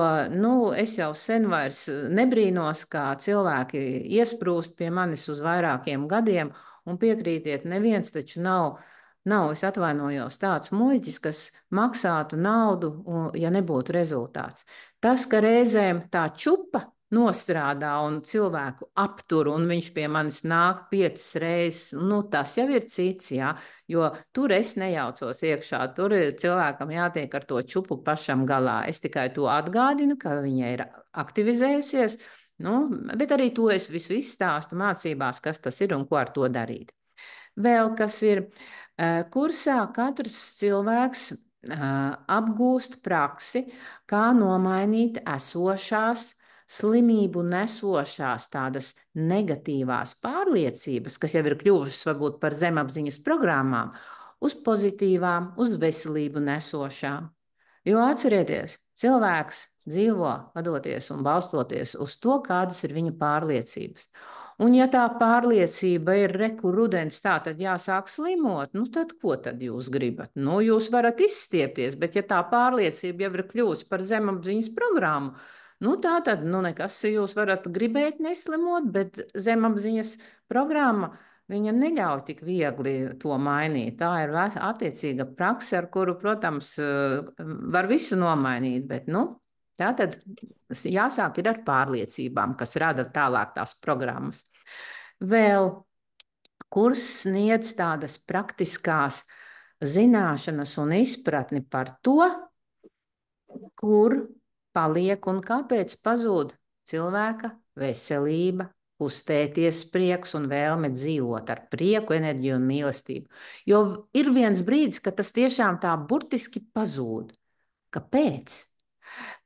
es jau sen vairs nebrīnos, kā cilvēki iesprūst pie manis uz vairākiem gadiem, un piekrītiet, neviens taču nav, es atvainojos, tāds muļķis, kas maksātu naudu, ja nebūtu rezultāts. Tas, ka reizēm tā čupa nostrādā un cilvēku aptur, un viņš pie manis nāk 5 reizes, tas jau ir cits, jā, jo tur es nejaucos iekšā, tur cilvēkam jātiek ar to čupu pašam galā. Es tikai to atgādinu, ka viņa ir aktivizējusies, bet arī to es visu izstāstu mācībās, kas tas ir un ko ar to darīt. Vēl kas ir kursā, katrs cilvēks apgūst praksi, kā nomainīt esošās slimību nesošās tādas negatīvās pārliecības, kas jau ir kļuvušas varbūt par zemapziņas programmām, uz pozitīvām, uz veselību nesošām. Jo atcerieties, cilvēks dzīvo vadoties un balstoties uz to, kādas ir viņa pārliecības. Un ja tā pārliecība ir reku rudens, tā tad jāsāk slimot, tad ko tad jūs gribat? Jūs varat izstiepties, bet ja tā pārliecība jau ir kļuvusi par zemapziņas programmu, tā tad nekas, jūs varat gribēt neslimot, bet zemapziņas programma, viņa neļauj tik viegli to mainīt. Tā ir attiecīga prakse, ar kuru, protams, var visu nomainīt, bet, tā tad jāsāk ir ar pārliecībām, kas rada tālāk tās programmas. Vēl kurs sniedz tādas praktiskās zināšanas un izpratni par to, kur paliek un kāpēc pazūd cilvēka veselība, kustēties prieks un vēlme dzīvot ar prieku, enerģiju un mīlestību. Jo ir viens brīdis, kad tas tiešām tā burtiski pazūd. Kāpēc?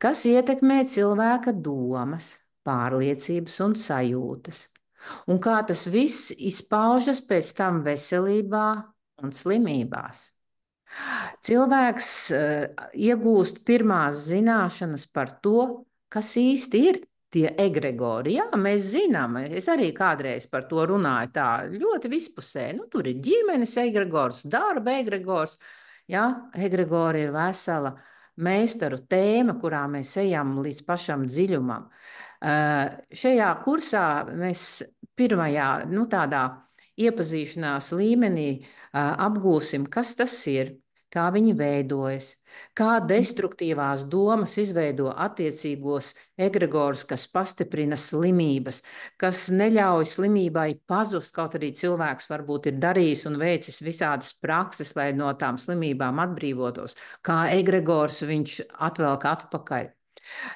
Kas ietekmē cilvēka domas, pārliecības un sajūtas, un kā tas viss izpaužas pēc tam veselībā un slimībās. Cilvēks iegūst pirmās zināšanas par to, kas īsti ir tie egregori. Jā, mēs zinām, es arī kādreiz par to runāju tā ļoti vispusē. Tur ir ģimenes egregors, darba egregors. Jā, egregori ir vesela meistaru tēma, kurā mēs ejam līdz pašam dziļumam. Šajā kursā mēs pirmajā, tādā iepazīšanās līmenī apgūsim, kas tas ir, kā viņi veidojas, kā destruktīvās domas izveido attiecīgos egregorus, kas pastiprina slimības, kas neļauj slimībai pazust, kaut arī cilvēks varbūt ir darījis un veicis visādas prakses, lai no tām slimībām atbrīvotos, kā egregors viņš atvelk atpakaļ.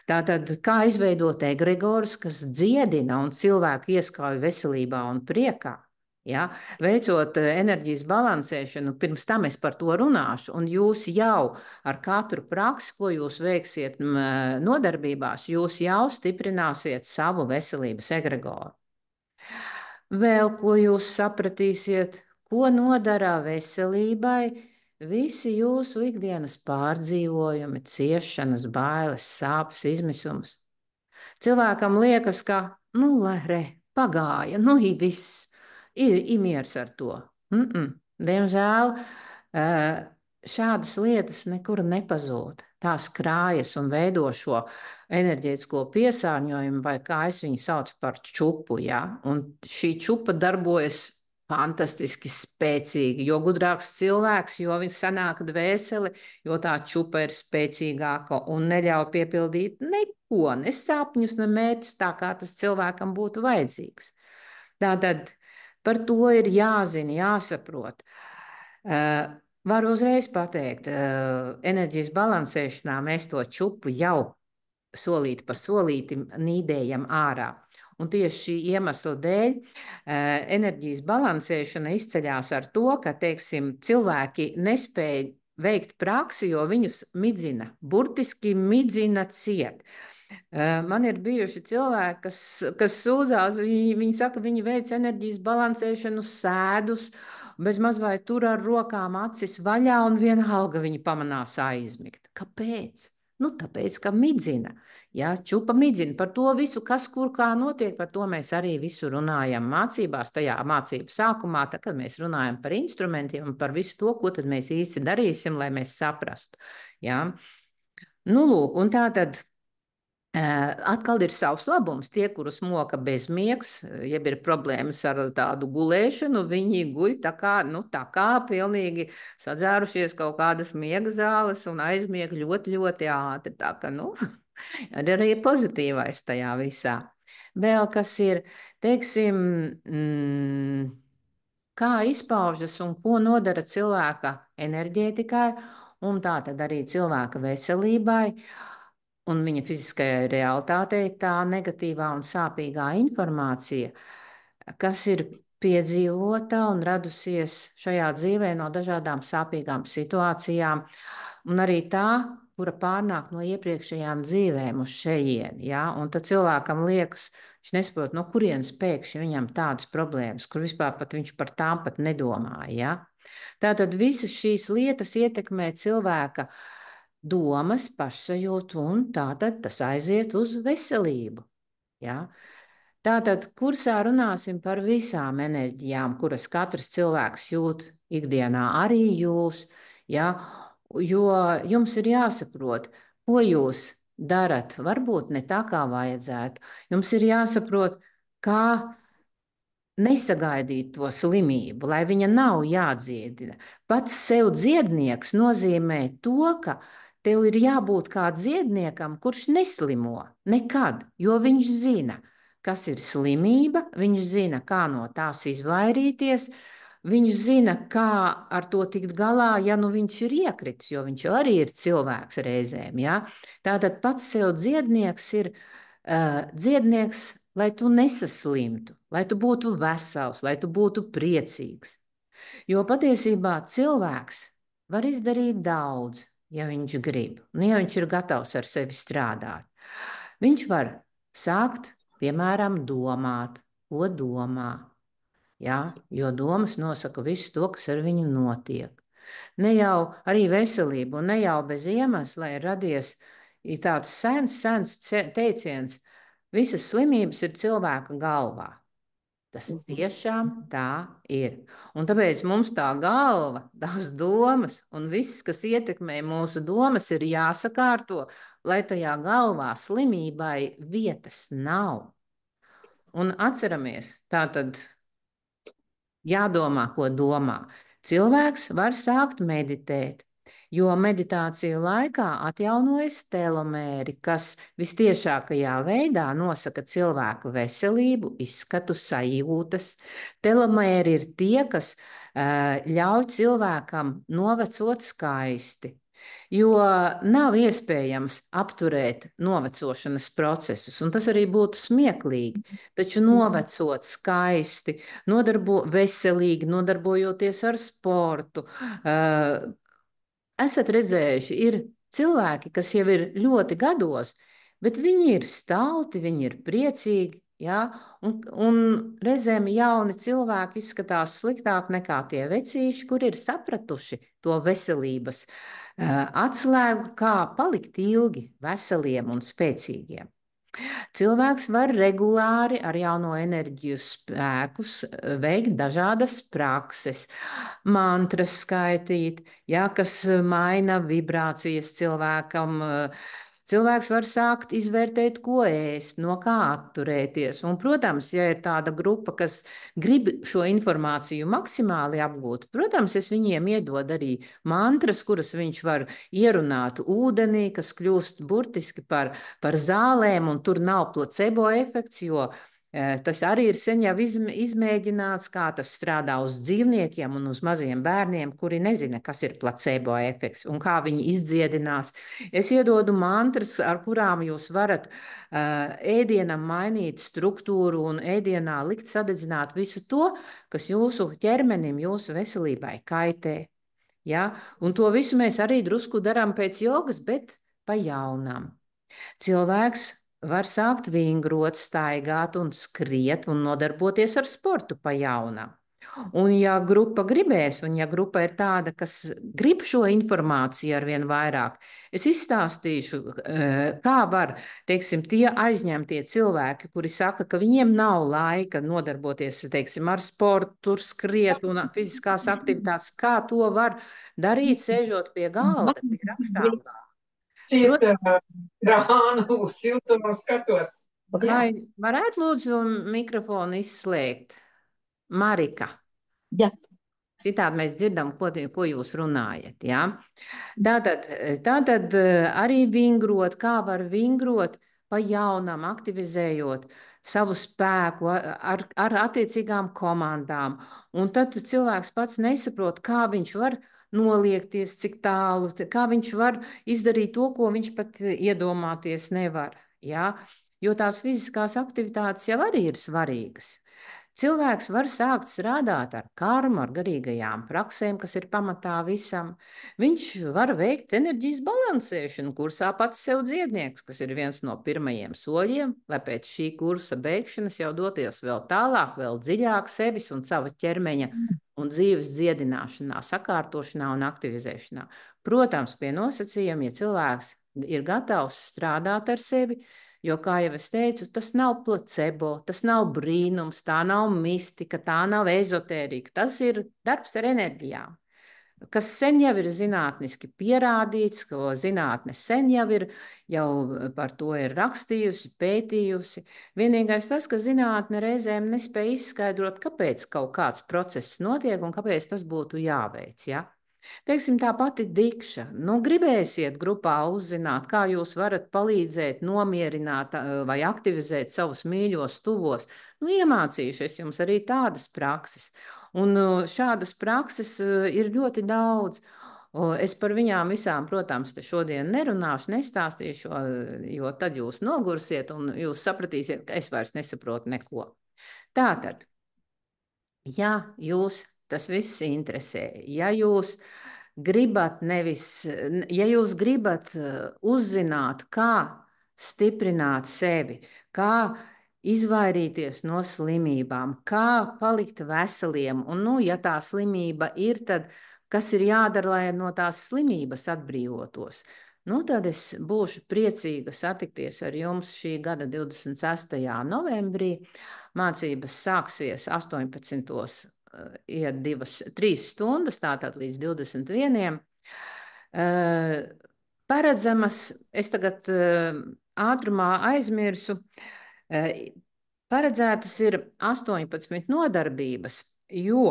Tātad, kā izveidot egregorus, kas dziedina un cilvēku ieskauj veselībā un priekā? Ja? Veicot enerģijas balansēšanu, pirms tam es par to runāšu, un jūs jau ar katru praksi, ko jūs veiksiet nodarbībās, jūs jau stiprināsiet savu veselības egregoru. Vēl ko jūs sapratīsiet, ko nodara veselībai visi jūsu ikdienas pārdzīvojumi, ciešanas, bailes, sāpes, izmisums. Cilvēkam liekas, ka, pagāja, ir viss. Ir miers ar to. Diemžēl šādas lietas nekur nepazūd. Tās krājas un veido šo enerģētisko piesārņojumu, vai kā es viņu saucu par čupu. Ja? Un šī čupa darbojas fantastiski spēcīgi. Jo gudrāks cilvēks, jo viņš sanāk dvēseli, jo tā čupa ir spēcīgāka un neļauj piepildīt neko, ne sapņus, ne mērķus, tā kā tas cilvēkam būtu vajadzīgs. Tātad par to ir jāzina, jāsaprot. Varu uzreiz pateikt, enerģijas balansēšanā mēs to čupu jau solīti pa solītim nīdējam ārā. Un tieši šī iemesla dēļ enerģijas balansēšana izceļas ar to, ka, teiksim, cilvēki nespēja veikt praksi, jo viņus midzina, burtiski midzina ciet. Man ir bijuši cilvēki, kas sūdzās, viņi saka, viņi veic enerģijas balansēšanu, sēdus, bez maz vai tur ar rokām acis vaļā, un vienalga viņi pamanās aizmigt. Kāpēc? Nu, tāpēc, ka midzina. Jā, čupa midzina par to visu, kas kur kā notiek, par to mēs arī visu runājam mācībās, tajā mācību sākumā, tad, kad mēs runājam par instrumentiem un par visu to, ko tad mēs īsti darīsim, lai mēs saprastu. Jā. Nu, lūk, un tā tad atkal ir savs labums. Tie, kurus moka bezmiegs, jeb ir problēmas ar tādu gulēšanu, viņi guļ tā kā pilnīgi sadzērušies kaut kādas miega zāles un aizmieg ļoti, ļoti ātri. Tā ka, arī ir pozitīvais tajā visā. Vēl kas ir, teiksim, kā izpaužas un ko nodara cilvēka enerģētikai, un tā tad arī cilvēka veselībai un viņa fiziskajai realitātei tā negatīvā un sāpīgā informācija, kas ir piedzīvota un radusies šajā dzīvē no dažādām sāpīgām situācijām, un arī tā, kura pārnāk no iepriekšējām dzīvēm uz šejieni. Ja? Un tad cilvēkam liekas, viņš nesaprot, no kurienes pēkšņi viņam tādas problēmas, kur vispār pat viņš par tām pat nedomāja. Ja? Tātad visas šīs lietas ietekmē cilvēka domas, pašsajūtu, un tātad tas aiziet uz veselību. Ja? Tātad kursā runāsim par visām enerģijām, kuras katrs cilvēks jūt ikdienā, arī jūs, ja? Jo jums ir jāsaprot, ko jūs darat, varbūt ne tā, kā vajadzētu. Jums ir jāsaprot, kā nesagaidīt to slimību, lai viņa nav jādziedina. Pats sev dziednieks nozīmē to, ka tev ir jābūt kā dziedniekam, kurš neslimo nekad, jo viņš zina, kas ir slimība, viņš zina, kā no tās izvairīties, viņš zina, kā ar to tikt galā, ja nu viņš ir iekritis, jo viņš arī ir cilvēks reizēm. Ja? Tātad pats sev dziednieks ir dziednieks, lai tu nesaslimtu, lai tu būtu vesels, lai tu būtu priecīgs. Jo patiesībā cilvēks var izdarīt daudz, ja viņš grib, un ja viņš ir gatavs ar sevi strādāt. Viņš var sākt, piemēram, domāt, ko domā, ja? Jo domas nosaka visu to, kas ar viņu notiek. Ne jau arī veselību, un ne jau bez iemesla ir radies tāds sens teiciens, visas slimības ir cilvēka galvā. Tas tiešām tā ir. Un tāpēc mums tā galva, tās domas un viss, kas ietekmē mūsu domas, ir jāsakārto, lai tajā galvā slimībai vietas nav. Un atceramies, tā tad jādomā, ko domā. Cilvēks var sākt meditēt, jo meditāciju laikā atjaunojas telomēri, kas vistiešākajā veidā nosaka cilvēku veselību, izskatu, sajūtas. Telomēri ir tie, kas ļauj cilvēkam novecot skaisti. Jo nav iespējams apturēt novecošanas procesus, un tas arī būtu smieklīgi. Taču novecot skaisti, veselīgi, nodarbojoties ar sportu. Esat redzējuši, ir cilvēki, kas jau ir ļoti gados, bet viņi ir stalti, viņi ir priecīgi. Ja? Un reizēm jauni cilvēki izskatās sliktāk nekā tie vecīši, kur ir sapratuši to veselības atslēgu, kā palikt ilgi veseliem un spēcīgiem. Cilvēks var regulāri ar jauno enerģiju spēkus veikt dažādas prakses, mantras skaitīt, ja, kas maina vibrācijas cilvēkam. Cilvēks var sākt izvērtēt, ko ēst, no kā atturēties. Un, protams, ja ir tāda grupa, kas grib šo informāciju maksimāli apgūt, protams, es viņiem iedodu arī mantras, kuras viņš var ierunāt ūdenī, kas kļūst burtiski par zālēm, un tur nav placebo efekts, jo Tas arī ir sen jau izmēģināts, kā tas strādā uz dzīvniekiem un uz maziem bērniem, kuri nezina, kas ir placebo efekts un kā viņi izdziedinās. Es iedodu mantras, ar kurām jūs varat ēdienam mainīt struktūru un ēdienā likt sadedzināt visu to, kas jūsu ķermenim, jūsu veselībai kaitē. Ja? Un to visu mēs arī drusku darām pēc jogas, bet pa jaunam. Cilvēks var sākt vingrot, staigāt un skriet un nodarboties ar sportu pa jaunam. Un ja grupa gribēs, un ja grupa ir tāda, kas grib šo informāciju arvien vairāk, es izstāstīšu, kā var, teiksim, tie aizņemtie cilvēki, kuri saka, ka viņiem nav laika nodarboties, teiksim, ar sportu, tur skriet un fiziskās aktivitātes, kā to var darīt, sēžot pie galda, pie rakstāmgalda. Krānu siltumu skatos. Vai varētu lūdzu mikrofonu izslēgt? Marika. Jā. Citādi mēs dzirdam, ko jūs runājat. Ja? Tātad arī vingrot, kā var vingrot pa jaunam, aktivizējot savu spēku ar attiecīgām komandām. Un tad cilvēks pats nesaprot, kā viņš var noliekties, cik tālu, kā viņš var izdarīt to, ko viņš pat iedomāties nevar. Ja? Jo tās fiziskās aktivitātes jau arī ir svarīgas. Cilvēks var sākt strādāt ar karmu, ar garīgajām praksēm, kas ir pamatā visam. Viņš var veikt enerģijas balansēšanu kursā pats sev dziednieks, kas ir viens no pirmajiem soļiem, lai pēc šī kursa beigšanas jau doties vēl tālāk, vēl dziļāk sevis un sava ķermeņa un dzīves dziedināšanā, sakārtošanā un aktivizēšanā. Protams, pie nosacījuma, ja cilvēks ir gatavs strādāt ar sevi, jo, kā jau es teicu, tas nav placebo, tas nav brīnums, tā nav mistika, tā nav ezotērika. Tas ir darbs ar enerģijām, kas sen jau ir zinātniski pierādīts, ko zinātne sen jau par to ir rakstījusi, pētījusi. Vienīgais tas, ka zinātne reizēm nespēja izskaidrot, kāpēc kaut kāds process notiek un kāpēc tas būtu jāveic. Ja? Teiksim, tā pati dikša. Nu, gribēsiet grupā uzzināt, kā jūs varat palīdzēt, nomierināt vai aktivizēt savus mīļos tuvos. Nu, iemācīšu es jums arī tādas prakses. Un šādas prakses ir ļoti daudz. Es par viņām visām, protams, te šodien nerunāšu, nestāstīšu, jo tad jūs nogursiet un jūs sapratīsiet, ka es vairs nesaprotu neko. Tātad, ja jūs tas viss interesē. Ja jūs gribat uzzināt, kā stiprināt sevi, kā izvairīties no slimībām, kā palikt veseliem, un, ja tā slimība ir, tad kas ir jādara, lai no tās slimības atbrīvotos? Tad es būšu priecīga satikties ar jums šī gada 26. novembrī. Mācības sāksies 18. Iet 3 stundas, tātad līdz 21. Paredzamas, es tagad ātrumā aizmirsu, paredzētas ir 18 nodarbības, jo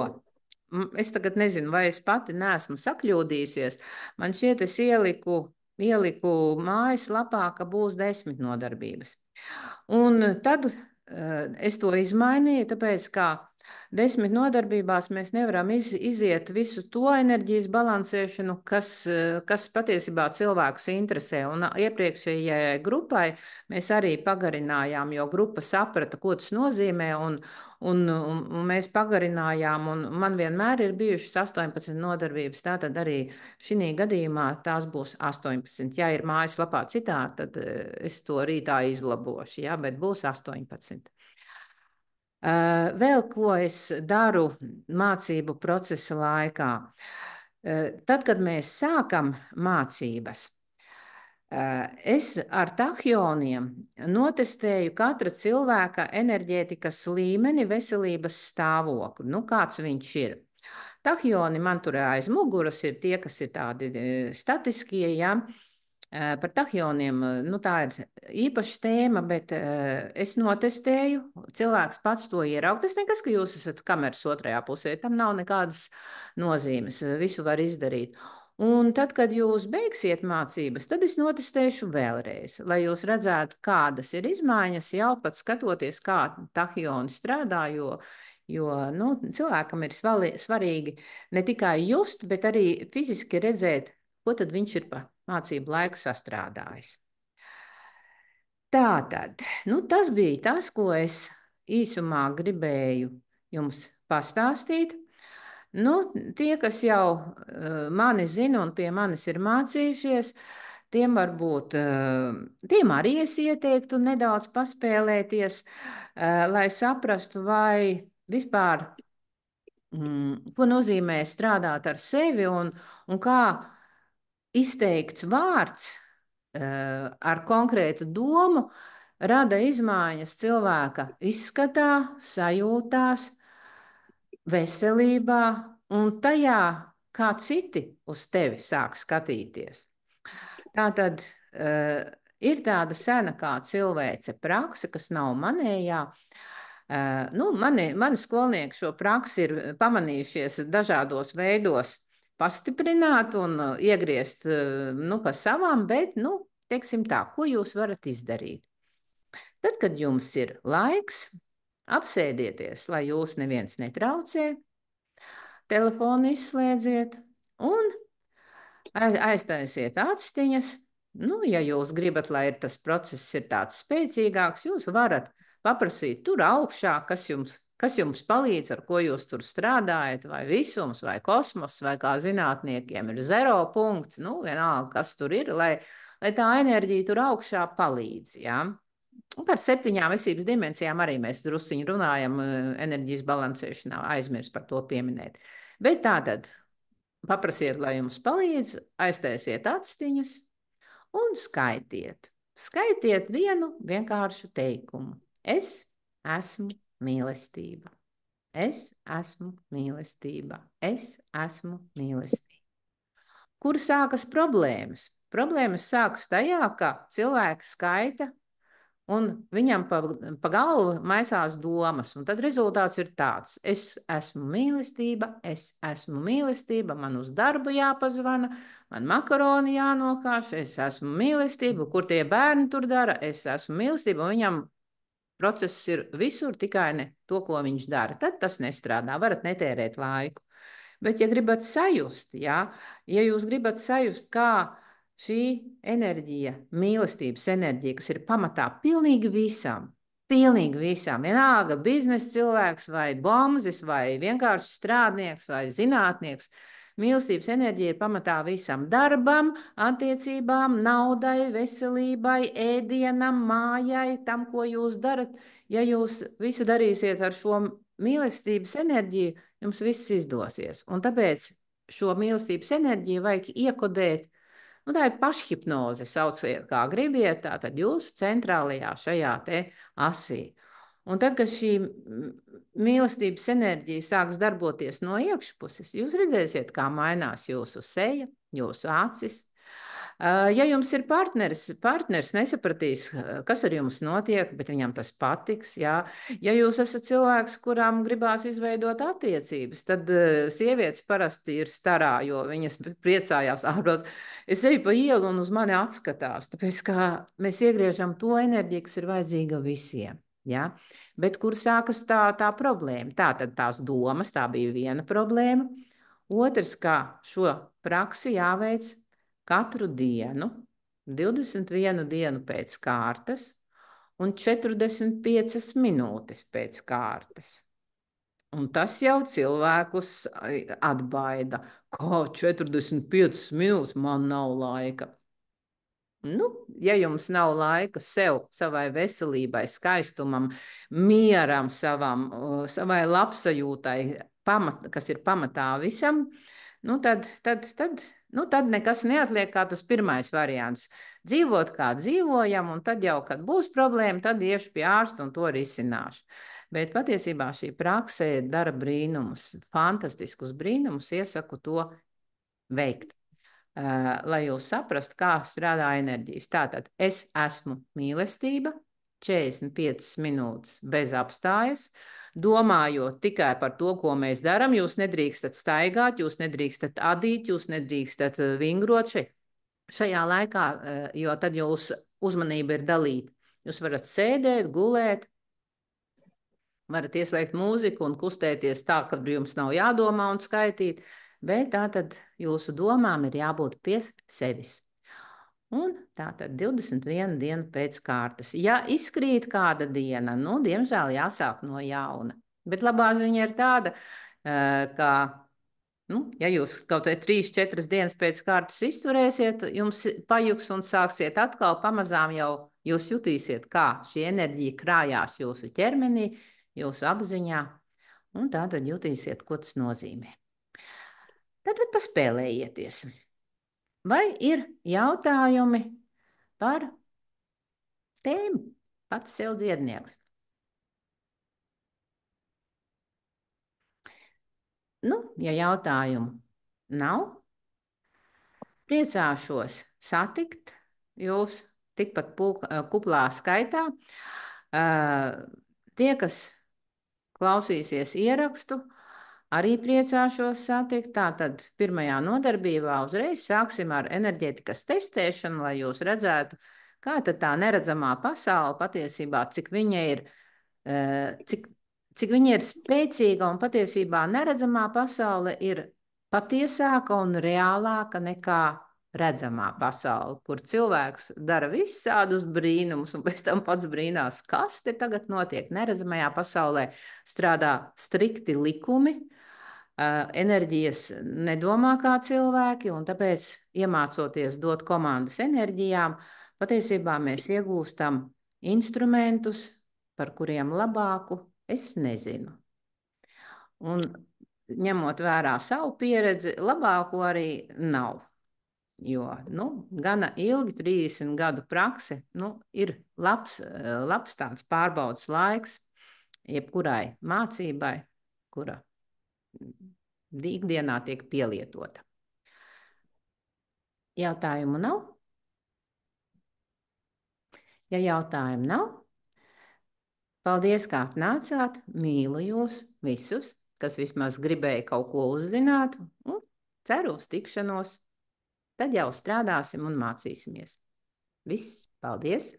es tagad nezinu, vai es pati neesmu sakļūdījusies, man šķiet es ieliku mājaslapā, ka būs 10 nodarbības. Un tad es to izmainīju, tāpēc, ka 10 nodarbībās mēs nevaram iziet visu to enerģijas balansēšanu, kas patiesībā cilvēkus interesē. Un iepriekšējai grupai mēs arī pagarinājām, jo grupa saprata, ko tas nozīmē, un mēs pagarinājām, un man vienmēr ir bijušas 18 nodarbības, tātad arī šī gadījumā tās būs 18. Ja ir mājaslapā citādi, tad es to rītā izlabošu, ja, bet būs 18. Vēl ko es daru mācību procesa laikā. Tad, kad mēs sākam mācības, es ar tahioniem notestēju katra cilvēka enerģētikas līmeni, veselības stāvokli. Nu, kāds viņš ir? Tahioni man tur aiz muguras ir tie, kas ir tādi statiskie, ja. Par tahioniem, tā ir īpaša tēma, bet es notestēju, cilvēks pats to ieraug. Tas nekas, ka jūs esat kameras otrajā pusē, tam nav nekādas nozīmes, visu var izdarīt. Un tad, kad jūs beigsiet mācības, tad es notestēšu vēlreiz, lai jūs redzētu, kādas ir izmaiņas, jau pat skatoties, kā tahioni strādā, jo nu, cilvēkam ir svarīgi ne tikai just, bet arī fiziski redzēt, ko tad viņš ir pa mācību laiku sastrādājis. Tātad, nu, tas bija tas, ko es īsumā gribēju jums pastāstīt. Nu, tie, kas jau mani zina un pie manis ir mācījušies, tiem varbūt tiem arī es ieteiktu nedaudz paspēlēties, lai saprastu, vai vispār, ko nozīmē strādāt ar sevi un kā izteikts vārds ar konkrētu domu rada izmaiņas cilvēka izskatā, sajūtās, veselībā un tajā, kā citi uz tevi sāk skatīties. Tātad ir tāda sena kā cilvēce prakse, kas nav manējā. Mani skolnieki šo praksi ir pamanījušies dažādos veidos pastiprināt un iegriezt pa savām, bet, teiksim tā, ko jūs varat izdarīt? Tad, kad jums ir laiks, apsēdieties, lai jūs neviens netraucē, telefonu izslēdziet un aiztaisiet atstiņas. Nu, ja jūs gribat, lai tas process ir tāds spēcīgāks, jūs varat paprasīt tur augšā, kas jums palīdz, ar ko jūs tur strādājat, vai visums, vai kosmos, vai kā zinātniekiem ir 0 punkts, nu, vienalga, kas tur ir, lai tā enerģija tur augšā palīdz, ja? Par 7 esības dimensijām arī mēs drusciņi runājam enerģijas balansēšanā, aizmirst par to pieminēt. Bet tātad paprasiet, lai jums palīdz, aiztaisiet atstiņas un skaitiet. Skaitiet vienu vienkāršu teikumu. Es esmu mīlestība. Es esmu mīlestība. Es esmu mīlestība. Kur sākas problēmas? Problēmas sākas tajā, ka cilvēks skaita un viņam pa galvu maisās domas, un tad rezultāts ir tāds: es esmu mīlestība, man uz darbu jāpazvana, man makaroni jānokāš, es esmu mīlestība, kur tie bērni tur dara, es esmu mīlestība, un viņam process ir visur, tikai ne to, ko viņš dara. Tad tas nestrādā, varat netērēt laiku. Bet, ja gribat sajust, ja jūs gribat sajust, kā šī enerģija, mīlestības enerģija, kas ir pamatā pilnīgi visam, vienalga biznesa cilvēks vai bombzis vai vienkārši strādnieks vai zinātnieks, mīlestības enerģija ir pamatā visam darbam, attiecībām, naudai, veselībai, ēdienam, mājai, tam, ko jūs darat. Ja jūs visu darīsiet ar šo mīlestības enerģiju, jums viss izdosies. Un tāpēc šo mīlestības enerģiju vajag iekodēt. Tā ir pašhipnoze, sauciet, kā gribiet, tātad jūs centrālajā šajā te asī. Un tad, kad šī mīlestības enerģija sāks darboties no iekšpuses, jūs redzēsiet, kā mainās jūsu seja, jūsu acis. Ja jums ir partneris nesapratīs, kas ar jums notiek, bet viņam tas patiks. Jā. Ja jūs esat cilvēks, kurām gribās izveidot attiecības, tad sievietes parasti ir starā, jo viņas priecājās ārprāt. Es eju pa ielu un uz mani atskatās, tāpēc kā mēs iegriežam to enerģiju, kas ir vajadzīga visiem. Ja? Bet kur sākas tā problēma? Tātad tās domas, tā bija viena problēma. Otrs, kā šo praksi jāveic katru dienu, 21 dienu pēc kārtas un 45 minūtes pēc kārtas. Un tas jau cilvēkus atbaida. Kā 45 minūtes, man nav laika. Ja jums nav laika sev, savai veselībai, skaistumam, mieram, savai labsajūtai, kas ir pamatā visam, tad nekas neatliek kā tas pirmais variants. Dzīvot kā dzīvojam, un tad jau, kad būs problēma, tad iešu pie ārsta un to risināšu. Bet patiesībā šī praksē dara brīnumus, fantastiskus brīnumus, iesaku to veikt. Lai jūs saprastu, kā strādā enerģijas. Tātad es esmu mīlestība, 45 minūtes bez apstājas. domājot tikai par to, ko mēs darām. Jūs nedrīkstat staigāt, jūs nedrīkstat adīt, jūs nedrīkstat vingrot šajā laikā, jo tad jūsu uzmanība ir dalīta. Jūs varat sēdēt, gulēt, varat ieslēgt mūziku un kustēties tā, ka jums nav jādomā un skaitīt, bet tā tad jūsu domām ir jābūt pie sevis. Un tā tad 21 dienu pēc kārtas. Ja izkrīt kāda diena, nu, diemžēl jāsāk no jauna. Bet labā ziņa ir tāda, ka, nu, ja jūs kaut vai 3-4 dienas pēc kārtas izturēsiet, jums pajuks un sāksiet atkal pamazām jau jūs jutīsiet, kā šī enerģija krājās jūsu ķermenī, jūsu apziņā, un tā tad jutīsiet, ko tas nozīmē. Tad paspēlējieties. Vai ir jautājumi par tēmu? Pats sev dziednieks. Nu, ja jautājumu nav, priecāšos satikt jūs tikpat kuplā skaitā. Tie, kas klausīsies ierakstu, arī priecāšos satikt. Tātad pirmajā nodarbībā uzreiz sāksim ar enerģētikas testēšanu, lai jūs redzētu, kā tad tā neredzamā pasaule patiesībā, cik viņa ir, cik viņa ir spēcīga, un patiesībā neredzamā pasaule ir patiesāka un reālāka nekā redzamā pasaule, kur cilvēks dara visādus brīnumus, un pēc tam pats brīnās, kas te tagad notiek. Neredzamajā pasaulē strādā strikti likumi, enerģijas nedomā kā cilvēki, un tāpēc, iemācoties dot komandas enerģijām, patiesībā mēs iegūstam instrumentus, par kuriem labāku es nezinu. Un ņemot vērā savu pieredzi, labāko arī nav. Jo, nu, gana ilgi, 30 gadu prakse, nu, ir labs tāds pārbaudas laiks jebkurai mācībai, kura ikdienā tiek pielietota. Jautājumu nav? Ja jautājumu nav, paldies, kā atnācāt. Mīlu jūs visus, kas vismaz gribēja kaut ko uzzināt, un ceru uz tikšanos. Tad jau strādāsim un mācīsimies. Viss, paldies!